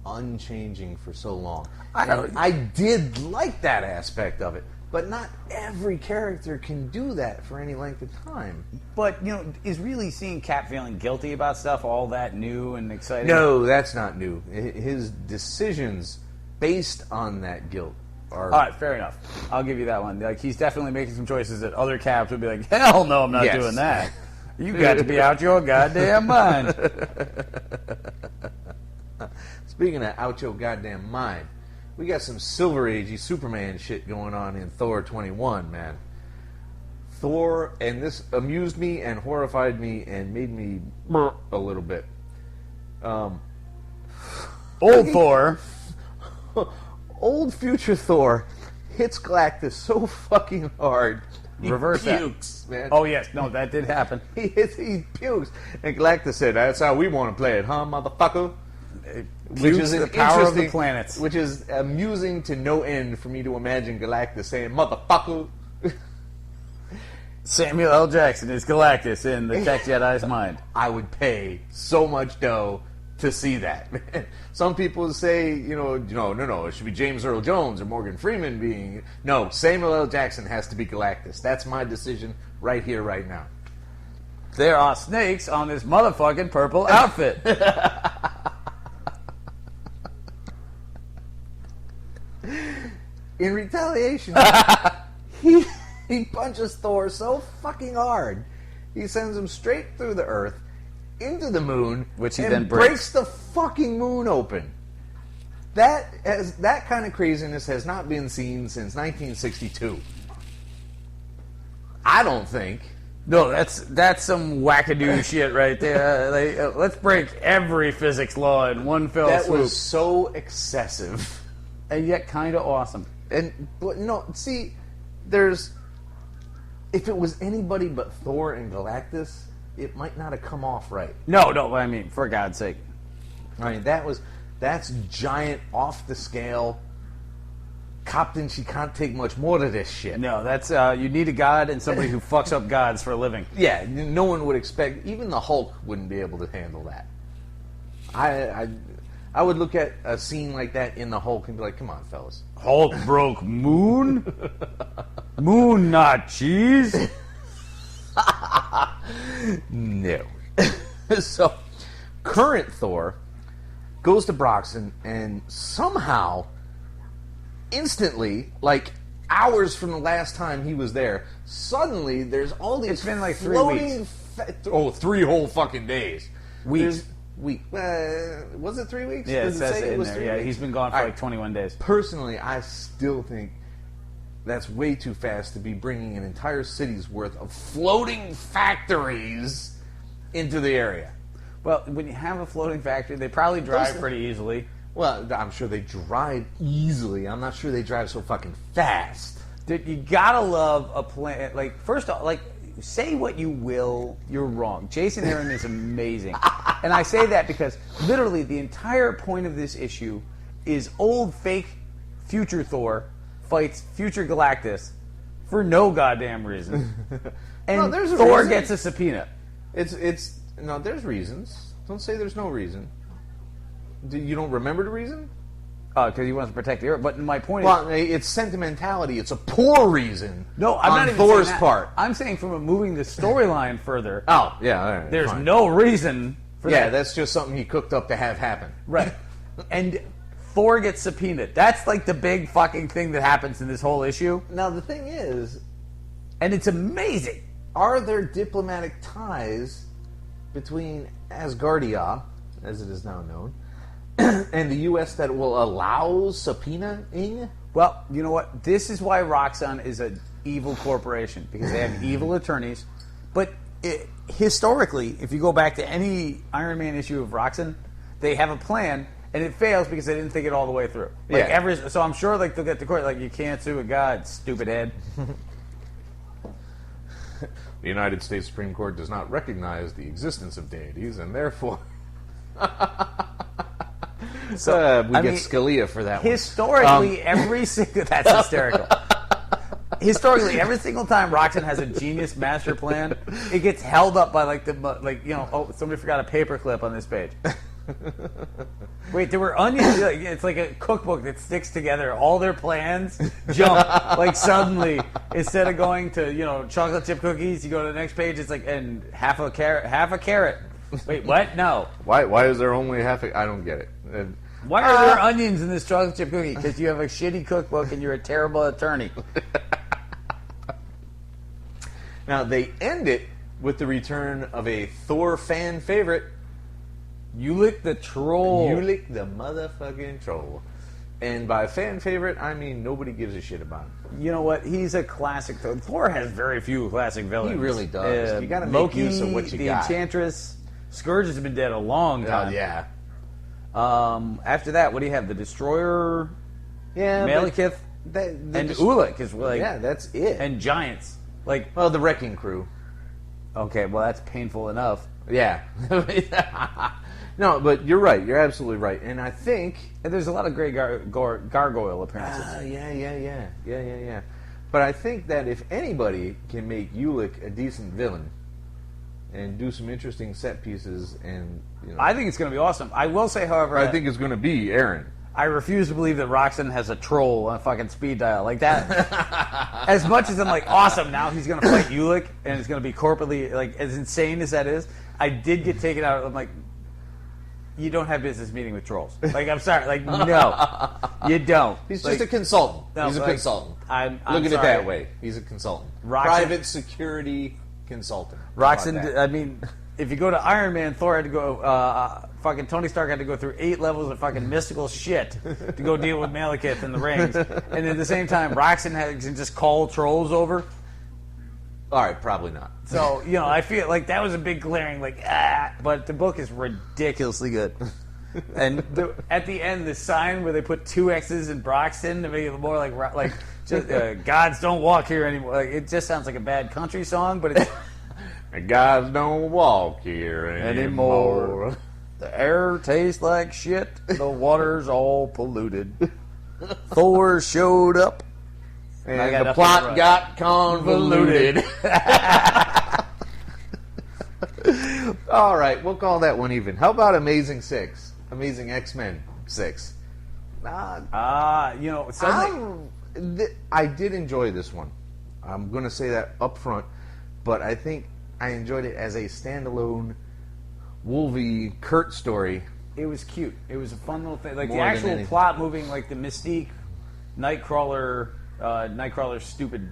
unchanging for so long. I did like that aspect of it. But not every character can do that for any length of time. But, you know, is really seeing Cap feeling guilty about stuff all that new and exciting? No, that's not new. His decisions based on that guilt are... All right, fair enough. I'll give you that one. Like, he's definitely making some choices that other Caps would be like, hell no, I'm not doing that. You got to be out your goddamn mind. Speaking of out your goddamn mind, we got some Silver Agey Superman shit going on in Thor 21, man. Thor, and this amused me and horrified me and made me a little bit. Old Thor. Old future Thor hits Galactus so fucking hard. Reverse pukes, that. Man. Oh, yes. No, that did happen. He pukes. And Galactus said, that's how we want to play it, huh, motherfucker? Which is the power of the planets. Which is amusing to no end for me to imagine Galactus saying, motherfucker. Samuel L. Jackson is Galactus in the Tech Jedi's mind. I would pay so much dough to see that, man. Some people say, no, it should be James Earl Jones or Morgan Freeman being... No, Samuel L. Jackson has to be Galactus. That's my decision right here, right now. There are snakes on this motherfucking purple outfit. In retaliation, he punches Thor so fucking hard, he sends him straight through the Earth, into the moon, which he and then breaks the fucking moon open. That kind of craziness has not been seen since 1962. I don't think. No, that's some wackadoo shit right there. Let's break every physics law in one fell swoop. That was so excessive. And yet kind of awesome. But no, see, if it was anybody but Thor and Galactus, it might not have come off right. No, I mean, for God's sake. I mean, that's giant, off the scale. Captain, she can't take much more of this shit. No, that's you need a god and somebody who fucks up gods for a living. Yeah, no one would expect. Even the Hulk wouldn't be able to handle that. I would look at a scene like that in the Hulk and be like, "Come on, fellas." Hulk broke moon. Moon, not cheese. No. So, current Thor goes to Broxton and somehow, instantly, like hours from the last time he was there, suddenly there's all these. It's been like 3 floating weeks. 3 whole fucking days. Weeks. Was it 3 weeks? Yeah, Does it says say it it in was there. 3 Yeah, weeks? he's been gone for like 21 days. Personally, I still think that's way too fast to be bringing an entire city's worth of floating factories into the area. Well, when you have a floating factory, they probably drive pretty easily. Well, I'm sure they drive easily. I'm not sure they drive so fucking fast. Dude, you gotta love a plan. Like, first off, like, say what you will, you're wrong. Jason Aaron is amazing. And I say that because literally the entire point of this issue is old fake future Thor fights future Galactus for no goddamn reason. And No, there's a Thor reason. gets a subpoena. No, there's reasons. Don't say there's no reason. You don't remember the reason? Because he wants to protect the Earth. But my point Well, it's sentimentality. It's a poor reason. no, I'm on not even Thor's saying that. part. I'm saying from moving the storyline further. Oh, yeah, all right, There's fine. no reason for Yeah, that. that's just something he cooked up to have happen. Right. And Thor gets subpoenaed. That's like the big fucking thing that happens in this whole issue. Now, the thing is, And it's amazing. are there diplomatic ties between Asgardia, as it is now known, and the U.S. that will allow subpoenaing? Well, you know what? This is why Roxanne is an evil corporation, because they have evil attorneys. But historically, if you go back to any Iron Man issue of Roxanne, they have a plan, and it fails because they didn't think it all the way through. Like Yeah. So I'm sure like they'll get to court, like, you can't sue a god, stupid head. The United States Supreme Court does not recognize the existence of deities, and therefore... we get Scalia for that Historically, every single... That's hysterical. Historically, every single time Roxanne has a genius master plan, it gets held up by somebody forgot a paperclip on this page. Wait, there were onions. It's like a cookbook that sticks together. All their plans jump like suddenly. Instead of going to chocolate chip cookies, you go to the next page. It's like and half a carrot. Wait, what? No. Why is there only half a... I don't get it. Why are there onions in this chocolate chip cookie? Because you have a shitty cookbook and you're a terrible attorney. Now, they end it with the return of a Thor fan favorite, Ulick the Troll. Ulick the motherfucking troll. And by fan favorite, I mean nobody gives a shit about him. You know what? He's a classic. Thor has very few classic villains. He really does. You got to make Loki, use of what you the got. Enchantress. Scourge has been dead a long time. Yeah. After that, what do you have? The Destroyer, Yeah. Malekith, and Ulick is like. Yeah, that's it. And giants. Like, well, the Wrecking Crew. okay, well that's painful enough. Yeah. No, but you're right. You're absolutely right. And I think... And there's a lot of great gargoyle appearances. Yeah. But I think that if anybody can make Ulick a decent villain and do some interesting set pieces and... You know, I think it's going to be awesome. I will say, however... I think it's going to be Aaron. I refuse to believe that Roxanne has a troll on a fucking speed dial like that. As much as I'm like, awesome, now he's going to fight Ulick, and it's going to be corporately, like, as insane as that is, I did get taken out. I'm like, you don't have business meeting with trolls. Like, I'm sorry. Like, no, you don't. He's like, just a consultant. No, He's a consultant. I'm Look at sorry. it that way. He's a consultant. Private security consultant. Roxanne, I mean, if you go to Iron Man, Thor had to go, fucking Tony Stark had to go through 8 levels of fucking mystical shit to go deal with Malekith and the rings. And at the same time, Roxanne can just call trolls over. All right, probably not. So, you know, I feel like that was a big glaring, like, but the book is ridiculously good. And at the end, the sign where they put 2 X's in Broxton to make it more like just, gods don't walk here anymore. Like, it just sounds like a bad country song, but it's... Gods don't walk here anymore. The air tastes like shit. The water's all polluted. Thor showed up. And the plot got convoluted. All right, we'll call that one even. How about Amazing X-Men 6? You know, suddenly... I did enjoy this one. I'm going to say that up front, but I think I enjoyed it as a standalone Wolvie Kurt story. It was cute. It was a fun little thing. Like, More the than actual anything. plot moving, like the Mystique, Nightcrawler's stupid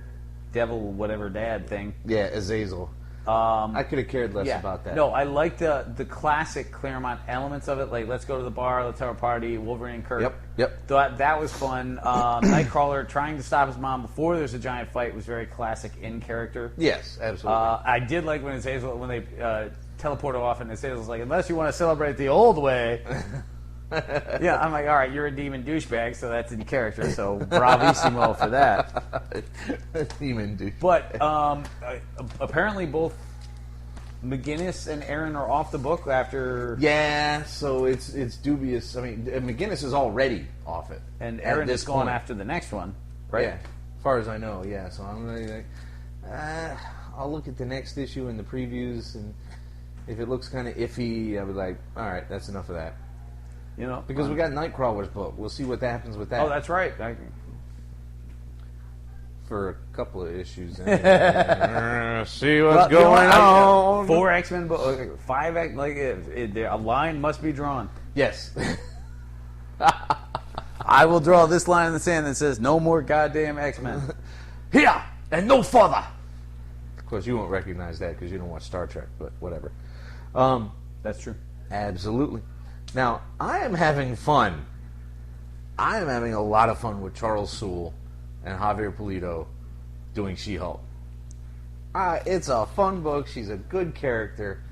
devil whatever dad thing. Yeah, Azazel. I could have cared less about that. No, I liked the classic Claremont elements of it. Like, let's go to the bar, let's have a party, Wolverine and Kurt. Yep. That was fun. Nightcrawler trying to stop his mom before there's a giant fight was very classic in character. Yes, absolutely. I did like when Azazel, when they teleported off and Azazel's like, unless you want to celebrate the old way. Yeah, I'm like, all right, you're a demon douchebag, so that's in character, so bravissimo for that. Demon douche. But apparently both McGinnis and Aaron are off the book after... Yeah, so it's dubious. I mean, McGinnis is already off it. And at Aaron this is going point. after the next one, right? Yeah, as far as I know, yeah. So I'm like, I'll look at the next issue and the previews, and if it looks kind of iffy, I'll be like, all right, that's enough of that. You know, Because we got Nightcrawler's book. We'll see what happens with that. Oh, that's right. For a couple of issues. See what's Well, you know going what? on. 4 X-Men books, 5 X, like a line must be drawn. Yes. I will draw this line in the sand that says, "No more goddamn X-Men." Here and no further. Of course, you won't recognize that because you don't watch Star Trek, but whatever. That's true. Absolutely. Now, I am having fun. I am having a lot of fun with Charles Soule and Javier Pulido doing She-Hulk. It's a fun book. She's a good character.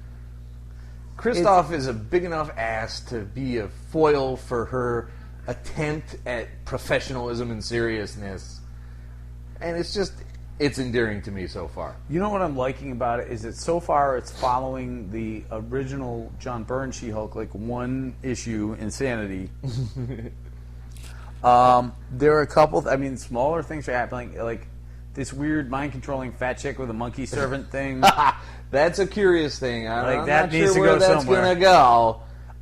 Kristoff is a big enough ass to be a foil for her attempt at professionalism and seriousness. And it's endearing to me so far. You know what I'm liking about it is that so far it's following the original John Byrne She-Hulk, like one issue insanity. There are a couple, smaller things are happening, like this weird mind-controlling fat chick with a monkey servant thing. That's a curious thing. I'm that not needs sure to where go that's somewhere. going to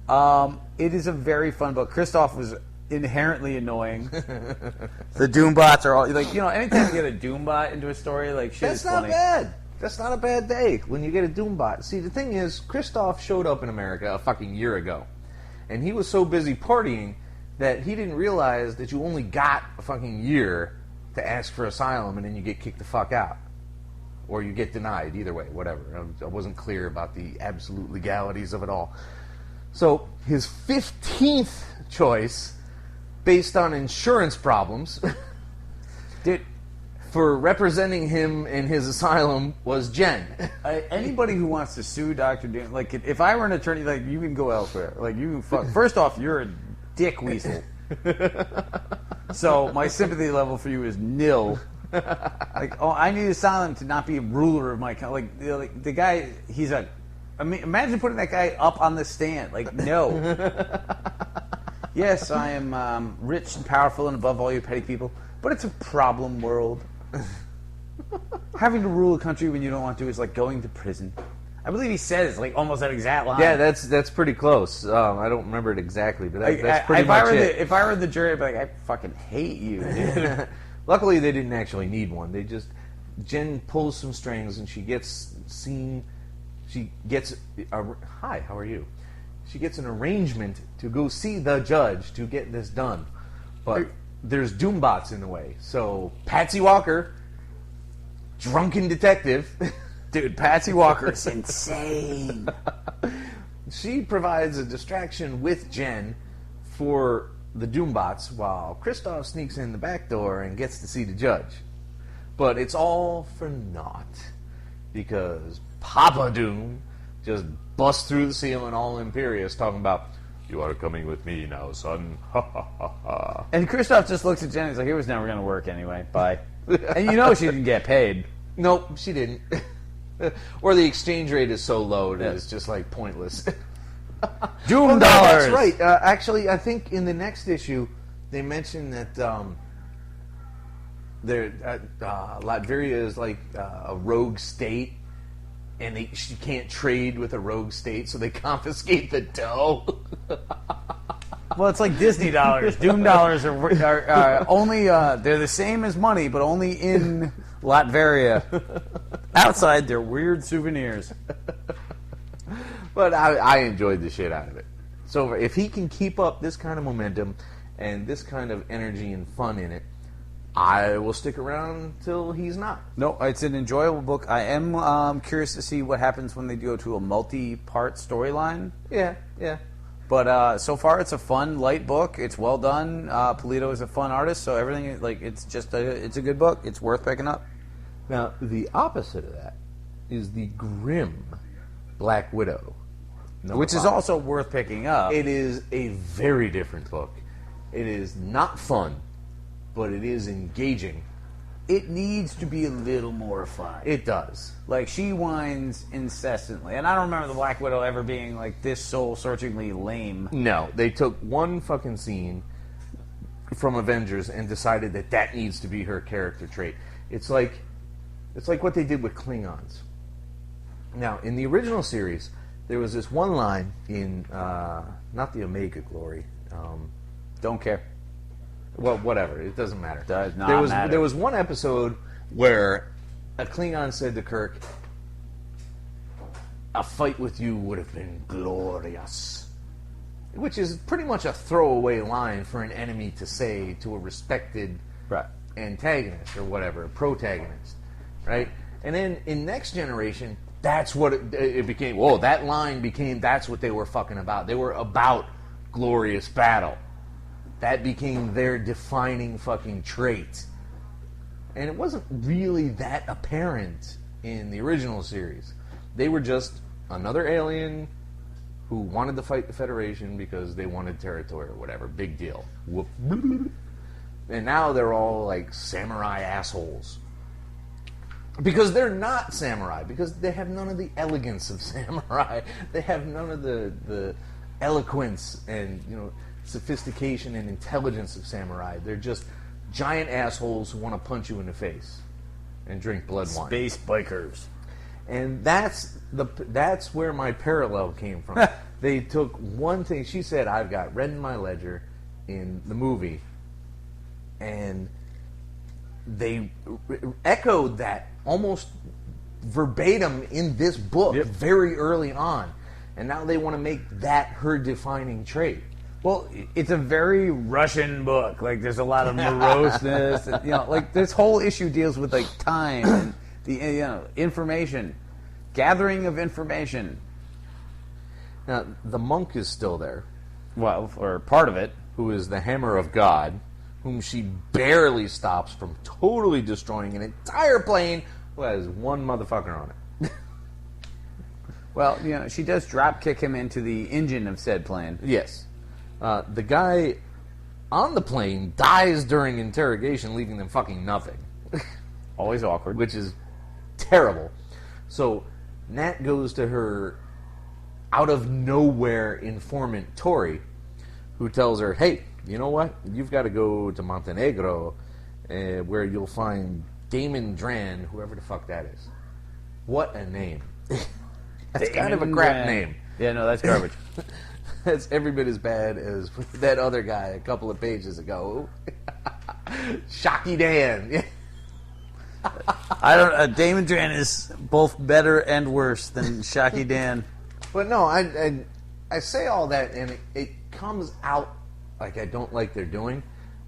go. It is a very fun book. Kristoff was inherently annoying. The Doombots are all anytime you get a Doombot into a story, like shit That's is not funny. bad. That's not a bad day when you get a Doombot. See, the thing is, Kristoff showed up in America a fucking year ago, and he was so busy partying that he didn't realize that you only got a fucking year to ask for asylum, and then you get kicked the fuck out, or you get denied. Either way, whatever. I wasn't clear about the absolute legalities of it all. So his 15th choice, based on insurance problems, Dude, for representing him in his asylum, was Jen. anybody who wants to sue Dr. Doom, like, if I were an attorney, like, you can go elsewhere. Like, you can fuck. First off, you're a dick weasel. So my sympathy level for you is nil. Like, oh, I need asylum to not be a ruler of my country. Like the guy, he's a. I mean, imagine putting that guy up on the stand. Like, no. Yes, I am rich and powerful and above all you petty people, but it's a problem world. Having to rule a country when you don't want to is like going to prison. I believe he says like almost that exact line. Yeah, that's pretty close. I don't remember it exactly, but that's pretty much it. If I were the jury, I'd be like, I fucking hate you, dude. Luckily, they didn't actually need one. Jen pulls some strings and she gets seen. She gets hi, how are you? She gets an arrangement to go see the judge to get this done, but there's Doombots in the way. So Patsy Walker, drunken detective. Dude, Patsy Walker is insane. She provides a distraction with Jen for the Doombots while Kristoff sneaks in the back door and gets to see the judge. But it's all for naught because Papa Doom just busts through the ceiling all imperious talking about, "You are coming with me now, son." Ha ha ha ha. And Kristoff just looks at Jen and he's like, it was never going to work anyway. Bye. And you know she didn't get paid. Nope, she didn't. Or the exchange rate is so low that it's just like pointless. Doom dollars. That's right. Actually, I think in the next issue they mentioned that Latveria is like a rogue state, and she can't trade with a rogue state, so they confiscate the dough. Well, it's like Disney dollars. Doom dollars are only they're the same as money, but only in Latveria. Outside, they're weird souvenirs. But I enjoyed the shit out of it. So if he can keep up this kind of momentum and this kind of energy and fun in it, I will stick around till he's not. No, it's an enjoyable book. I am curious to see what happens when they go to a multi-part storyline. Yeah. But so far, it's a fun, light book. It's well done. Polito is a fun artist, so everything it's a good book. It's worth picking up. Now, the opposite of that is the grim Black Widow, which is also worth picking up. It is a very different book. It is not fun, but it is engaging. It needs to be a little more fun. It does. Like, she whines incessantly. And I don't remember the Black Widow ever being, like, this soul-searchingly lame. No, they took one fucking scene from Avengers and decided that needs to be her character trait. It's like what they did with Klingons. Now, in the original series, there was this one line in, not the Omega Glory. Don't care. Well, whatever. It doesn't matter. Does not matter. There was one episode where a Klingon said to Kirk, "A fight with you would have been glorious," which is pretty much a throwaway line for an enemy to say to a respected antagonist or whatever, protagonist, right? And then in Next Generation, that's what it became. Whoa, that line became. That's what they were fucking about. They were about glorious battle. That became their defining fucking trait. And it wasn't really that apparent in the original series. They were just another alien who wanted to fight the Federation because they wanted territory or whatever. Big deal. Whoop. And now they're all like samurai assholes. Because they're not samurai. Because they have none of the elegance of samurai. They have none of the eloquence and, sophistication and intelligence of samurai. They're just giant assholes who want to punch you in the face and drink blood wine. Space bikers. And that's where my parallel came from. They took one thing. She said, "I've got red in my ledger" in the movie, and they echoed that almost verbatim in this book very early on. And now they want to make that her defining trait. Well, it's a very Russian book. Like, there's a lot of moroseness. And, like, this whole issue deals with, like, time and the, information. Gathering of information. Now, the monk is still there, Well, or part of it. who is the Hammer of God, whom she barely stops from totally destroying an entire plane who has one motherfucker on it. Well, she does drop kick him into the engine of said plane. Yes. The guy on the plane dies during interrogation, leaving them fucking nothing. Always awkward. Which is terrible. So, Nat goes to her out-of-nowhere informant, Tori, who tells her, hey, you know what? You've got to go to Montenegro, where you'll find Damon Dran, whoever the fuck that is. What a name. That's kind of a crap name. Yeah, no, that's garbage. That's every bit as bad as that other guy a couple of pages ago. Shocky Dan. I don't. Damon Dran is both better and worse than Shocky Dan. But no, I say all that, and it comes out like I don't like they're doing.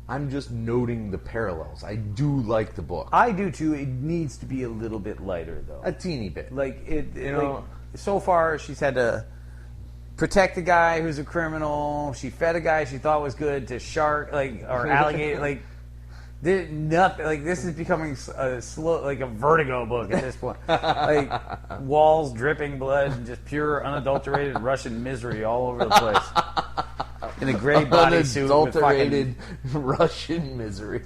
I'm just noting the parallels. I do like the book. I do too. It needs to be a little bit lighter, though. A teeny bit. So far, she's had to protect a guy who's a criminal. She fed a guy she thought was good to shark, or alligator. Nothing. This is becoming a slow, a Vertigo book at this point. Walls dripping blood and just pure, unadulterated Russian misery all over the place. In a gray bodysuit, unadulterated Russian misery.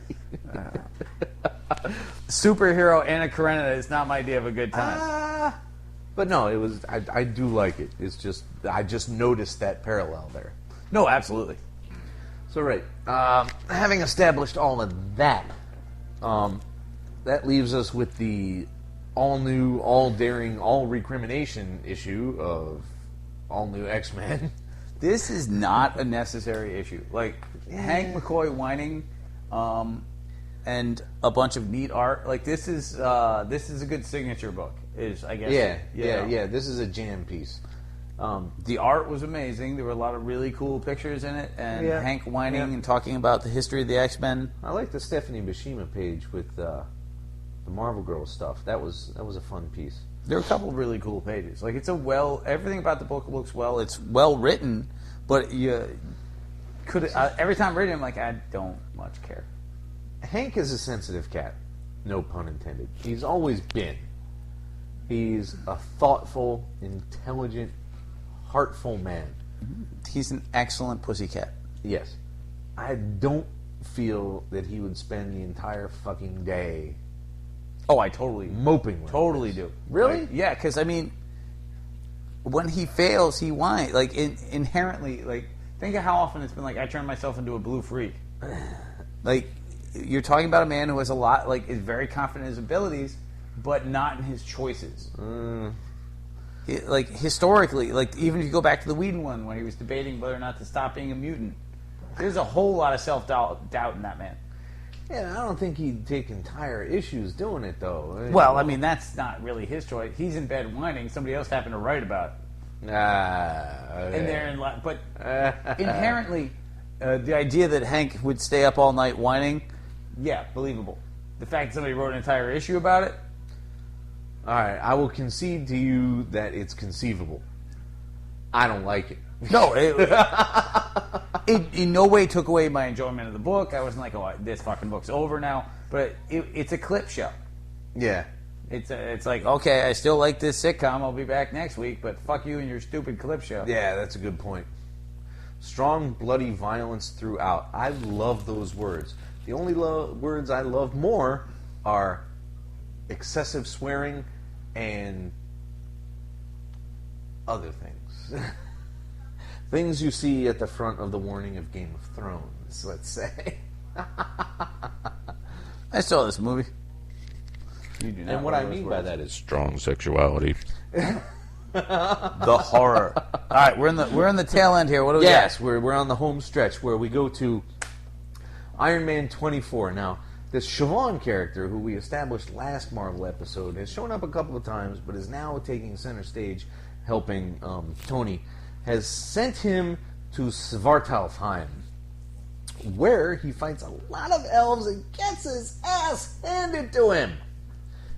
Superhero Anna Karenina is not my idea of a good time. But no, it was. I do like it. It's just I just noticed that parallel there. No, absolutely. So right, having established all of that, that leaves us with the all-new, all-daring, all-recrimination issue of all-new X-Men. This is not a necessary issue. Hank McCoy whining, and a bunch of neat art. This is a good signature book. I guess. Yeah. This is a jam piece. The art was amazing. There were a lot of really cool pictures in it, and Hank whining and talking about the history of the X-Men. I like the Stephanie Bashima page with the Marvel Girls stuff. That was a fun piece. There were a couple of really cool pages. Everything about the book looks well. It's well written, but you could every time reading, I'm like, I don't much care. Hank is a sensitive cat, no pun intended. He's always been. He's a thoughtful, intelligent, heartful man. He's an excellent pussycat. Yes. I don't feel that he would spend the entire fucking day I totally moping with totally this. do. Really? Yeah, because when he fails, he whines. Inherently, think of how often it's been I turn myself into a blue freak. You're talking about a man who has a lot, is very confident in his abilities, but not in his choices. Historically, even if you go back to the Whedon one, when he was debating whether or not to stop being a mutant, there's a whole lot of self-doubt in that man. Yeah, I don't think he'd take entire issues doing it, though. Well, that's not really his choice. He's in bed whining. Somebody else happened to write about it. But inherently, the idea that Hank would stay up all night whining, yeah, believable. The fact that somebody wrote an entire issue about it, all right, I will concede to you that it's conceivable. I don't like it. No, it in no way took away my enjoyment of the book. I wasn't this fucking book's over now. But it's a clip show. Yeah. It's okay, I still like this sitcom. I'll be back next week, but fuck you and your stupid clip show. Yeah, that's a good point. Strong, bloody violence throughout. I love those words. The only words I love more are excessive swearing and other things. Things you see at the front of the warning of Game of Thrones, let's say. I saw this movie. You do not. And what I mean by that is Strong sexuality. the horror. All right, we're in the tail end here. What do we got? Yes, we're on the home stretch where we go to Iron Man 24. Now, this Siobhan character, who we established last Marvel episode, has shown up a couple of times, but is now taking center stage, helping Tony, has sent him to Svartalfheim, where he fights a lot of elves and gets his ass handed to him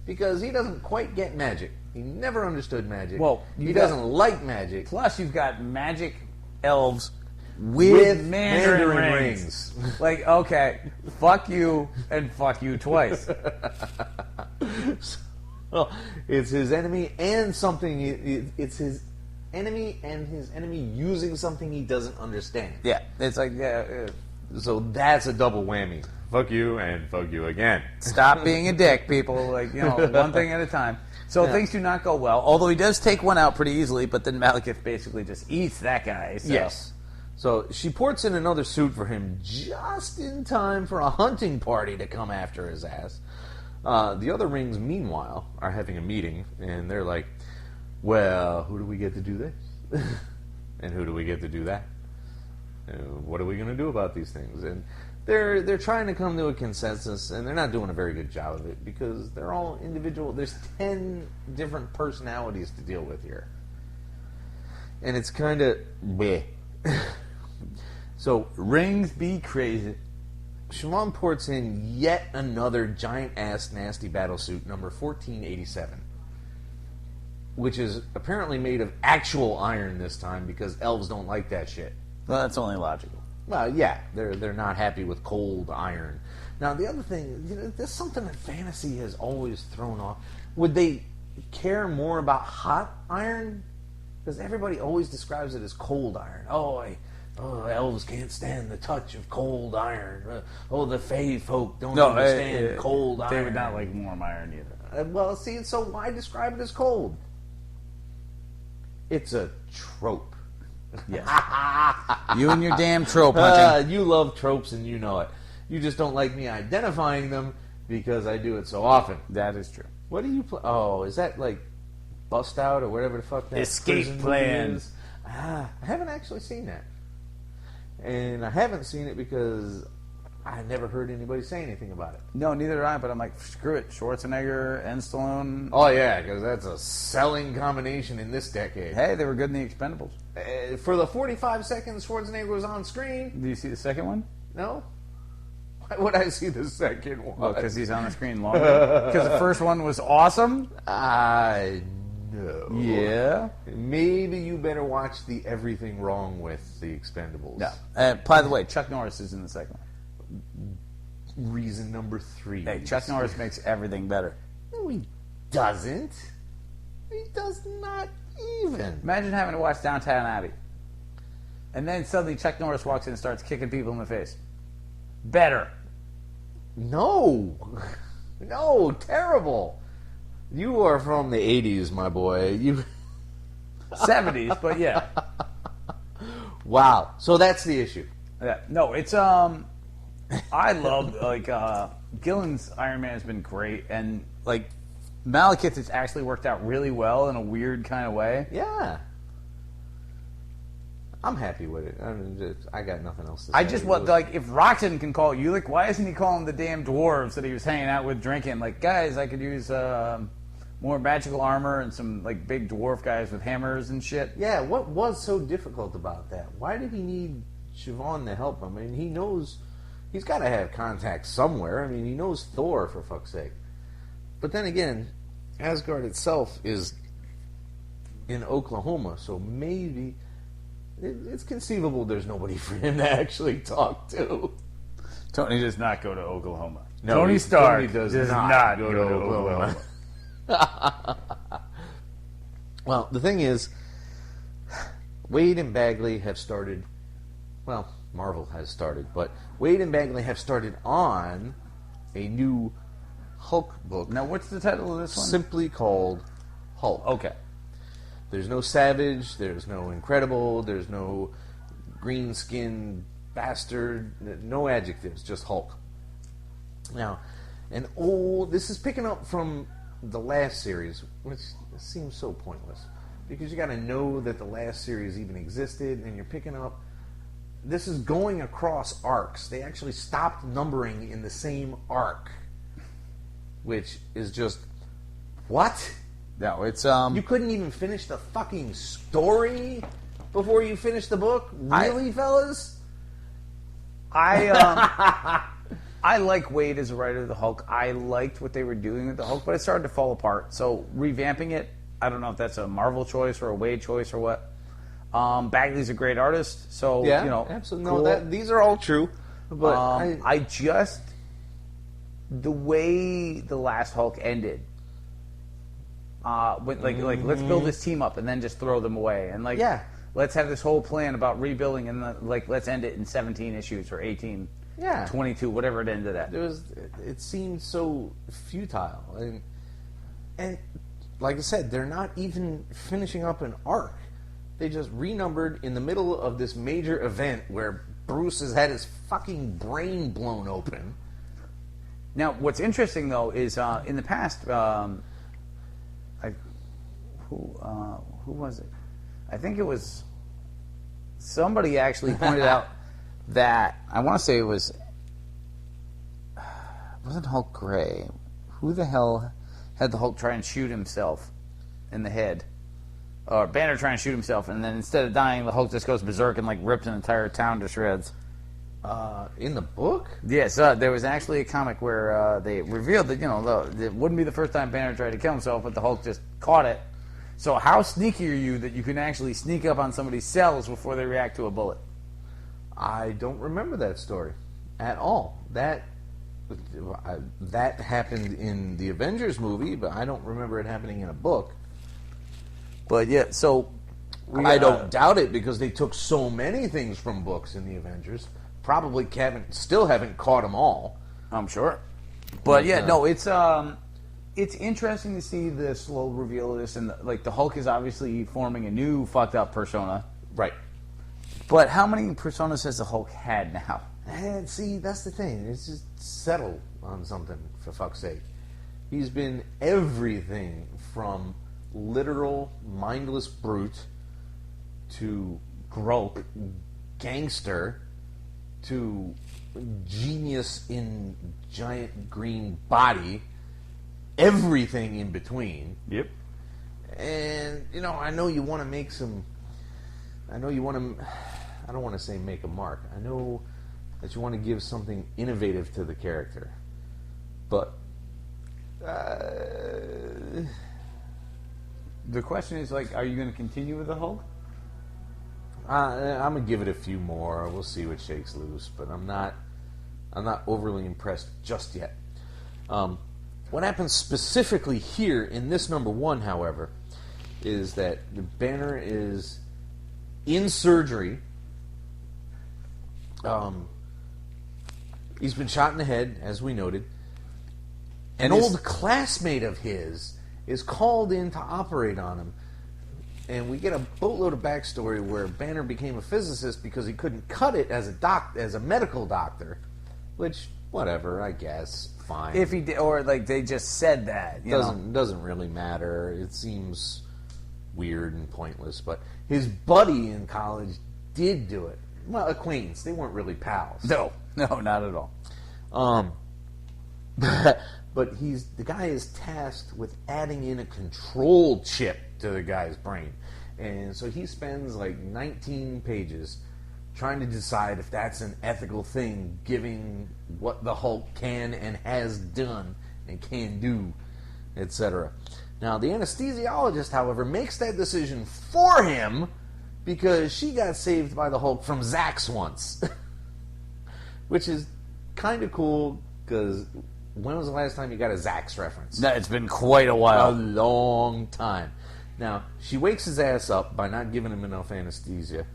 because he doesn't quite get magic. He never understood magic. Well, he doesn't like magic. Plus, you've got magic elves with Mandarin rings. Like, okay, fuck you and fuck you twice. Well, it's his enemy and something. It's his enemy and his enemy using something he doesn't understand. Yeah, it's like, So that's a double whammy. Fuck you and fuck you again. Stop being a dick, people. Like, one thing at a time. So things do not go well. Although he does take one out pretty easily, but then Malekith basically just eats that guy. So. Yes. So she ports in another suit for him just in time for a hunting party to come after his ass. The other rings, meanwhile, are having a meeting, and they're like, well, who do we get to do this? And who do we get to do that? What are we going to do about these things? And they're trying to come to a consensus, and they're not doing a very good job of it because they're all individual. There's 10 different personalities to deal with here. And it's kind of bleh. So, rings be crazy. Siobhan ports in yet another giant-ass nasty battlesuit, number 1487. Which is apparently made of actual iron this time because elves don't like that shit. Well, that's only logical. Well, yeah, they're not happy with cold iron. Now, the other thing, there's something that fantasy has always thrown off. Would they care more about hot iron? Because everybody always describes it as cold iron. Elves can't stand the touch of cold iron. The Fae folk don't understand cold iron. They would not like warm iron either. Well, see, so why describe it as cold? It's a trope. Yes. You and your damn trope hunting. You love tropes and you know it. You just don't like me identifying them because I do it so often. That is true. What do you play? Oh, is that like Bust Out or whatever the fuck that Escape prison Plan movie is? I haven't actually seen that. And I haven't seen it because I never heard anybody say anything about it. No, neither did I, but I'm like, screw it. Schwarzenegger and Stallone. Oh, yeah, because that's a selling combination in this decade. Hey, they were good in The Expendables. For the 45 seconds Schwarzenegger was on screen. Do you see the second one? No. Why would I see the second one? Oh, because he's on the screen longer? Because the first one was awesome? I know. Yeah. Maybe you better watch the Everything Wrong with The Expendables. No. By the way, Chuck Norris is in the second one. Reason number 3. Hey, Chuck Norris makes everything better. No, he doesn't. He does not even. Imagine having to watch Downtown Abbey. And then suddenly Chuck Norris walks in and starts kicking people in the face. Better. No. No, terrible. You are from the 80s, my boy. 70s, but yeah. Wow. So that's the issue. Yeah. No, it's I love Gillen's Iron Man has been great, and like Malekith has actually worked out really well in a weird kind of way. Yeah. I'm happy with it. I got nothing else to say. I just want, like, if Roxanne can call you, like, why isn't he calling the damn dwarves that he was hanging out with drinking? Like, guys, I could use more magical armor and some, like, big dwarf guys with hammers and shit. Yeah, what was so difficult about that? Why did he need Siobhan to help him? I mean, he knows he's got to have contacts somewhere. I mean, he knows Thor, for fuck's sake. But then again, Asgard itself is in Oklahoma, so maybe it's conceivable there's nobody for him to actually talk to. Tony does not go to Oklahoma. No, Tony Stark Tony does not go to Oklahoma. Well, the thing is, Wade and Bagley have started, well, Marvel has started, but Wade and Bagley have started on a new Hulk book. Now, what's the title of this one? Simply called Hulk. Okay. There's no Savage, there's no Incredible, there's no green-skinned bastard, no adjectives, just Hulk. Now, this is picking up from the last series, which seems so pointless, because you got to know that the last series even existed, and you're picking up. This is going across arcs. They actually stopped numbering in the same arc, which is just what? No, it's You couldn't even finish the fucking story before you finished the book? Really, fellas? I like Wade as a writer of the Hulk. I liked what they were doing with the Hulk, but it started to fall apart. So revamping it I don't know if that's a Marvel choice or a Wade choice or what. Bagley's a great artist, so Yeah, you know, absolutely. cool. No, these are all true. But I just the way the last Hulk ended. With like let's build this team up and then just throw them away, and let's have this whole plan about rebuilding, and let's end it in 17 issues or 18, 22, whatever it ended at. It seemed so futile, and like I said, they're not even finishing up an arc. They just renumbered in the middle of this major event where Bruce has had his fucking brain blown open. Now, what's interesting though is in the past, who was it? I think it was somebody actually pointed out that I want to say it wasn't Hulk Gray. Who the hell had the Hulk try and shoot himself in the head? Or Banner try and shoot himself, and then instead of dying, the Hulk just goes berserk and like rips an entire town to shreds. In the book? Yes, there was actually a comic where they revealed that it wouldn't be the first time Banner tried to kill himself, but the Hulk just caught it. So how sneaky are you that you can actually sneak up on somebody's cells before they react to a bullet? I don't remember that story at all. That happened in the Avengers movie, but I don't remember it happening in a book. But yeah, so I don't doubt it because they took so many things from books in the Avengers. Probably still haven't caught them all. I'm sure. But yeah, no, it's interesting to see the slow reveal of this, and the Hulk is obviously forming a new fucked up persona. Right. But how many personas has the Hulk had now? And see, that's the thing. It's just settle on something, for fuck's sake. He's been everything from literal mindless brute to grope gangster to genius in giant green body, everything in between. Yep. And I know you want to make some. I know you want to. I don't want to say make a mark. I know that you want to give something innovative to the character, but the question is are you going to continue with the Hulk? I'm gonna give it a few more. We'll see what shakes loose, but I'm not overly impressed just yet. What happens specifically here in this number 1, however, is that the Banner is in surgery. He's been shot in the head, as we noted. An old classmate of his is called in to operate on him. And we get a boatload of backstory where Banner became a physicist because he couldn't cut it as a medical doctor, which whatever, I guess, fine. If he did, or they just said that, doesn't really matter. It seems weird and pointless, but his buddy in college did do it. Well, acquaintance. They weren't really pals. No, not at all. But the guy is tasked with adding in a control chip to the guy's brain. And so he spends 19 pages trying to decide if that's an ethical thing, given what the Hulk can and has done and can do, etc. Now, the anesthesiologist, however, makes that decision for him because she got saved by the Hulk from Zax once. Which is kind of cool because when was the last time you got a Zax reference? No, it's been quite a while. A long time. Now, she wakes his ass up by not giving him enough anesthesia.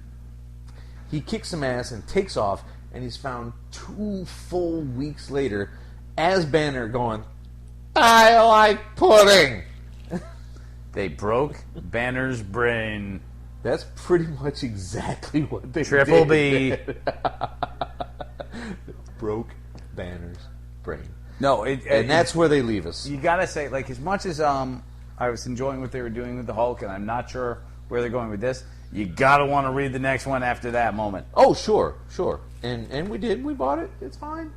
He kicks some ass and takes off, and he's found 2 full weeks later as Banner going, "I like pudding!" They broke Banner's brain. That's pretty much exactly what they Triple did. B. Broke Banner's brain. No, and that's where they leave us. You gotta say, as much as I was enjoying what they were doing with the Hulk, and I'm not sure where they're going with this, you gotta want to read the next one after that moment. Oh, sure. And we did. We bought it. It's fine.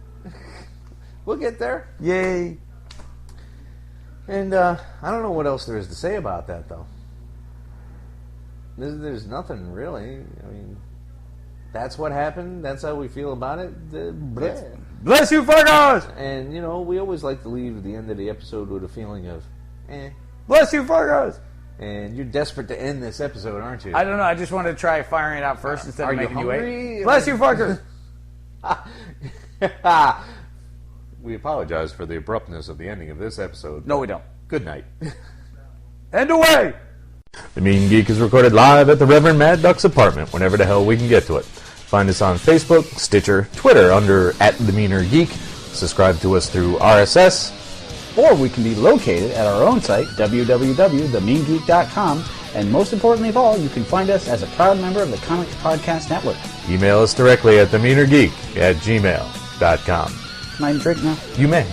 We'll get there. Yay. And I don't know what else there is to say about that, though. There's nothing really. I mean, that's what happened. That's how we feel about it. Bless you, fuckers! And, we always like to leave the end of the episode with a feeling of, eh. Bless you, fuckers! And you're desperate to end this episode, aren't you? I don't know. I just wanted to try firing it out first instead Are of you making you wait. hungry? Bless you, fuckers. We apologize for the abruptness of the ending of this episode. No, we don't. Good night. End away! The Mean Geek is recorded live at the Reverend Mad Duck's apartment whenever the hell we can get to it. Find us on Facebook, Stitcher, Twitter under @TheMeanerGeek. Subscribe to us through RSS. Or we can be located at our own site, www.themeangeek.com. And most importantly of all, you can find us as a proud member of the Comics Podcast Network. Email us directly at themeanergeek@gmail.com. Can I drink now? You may.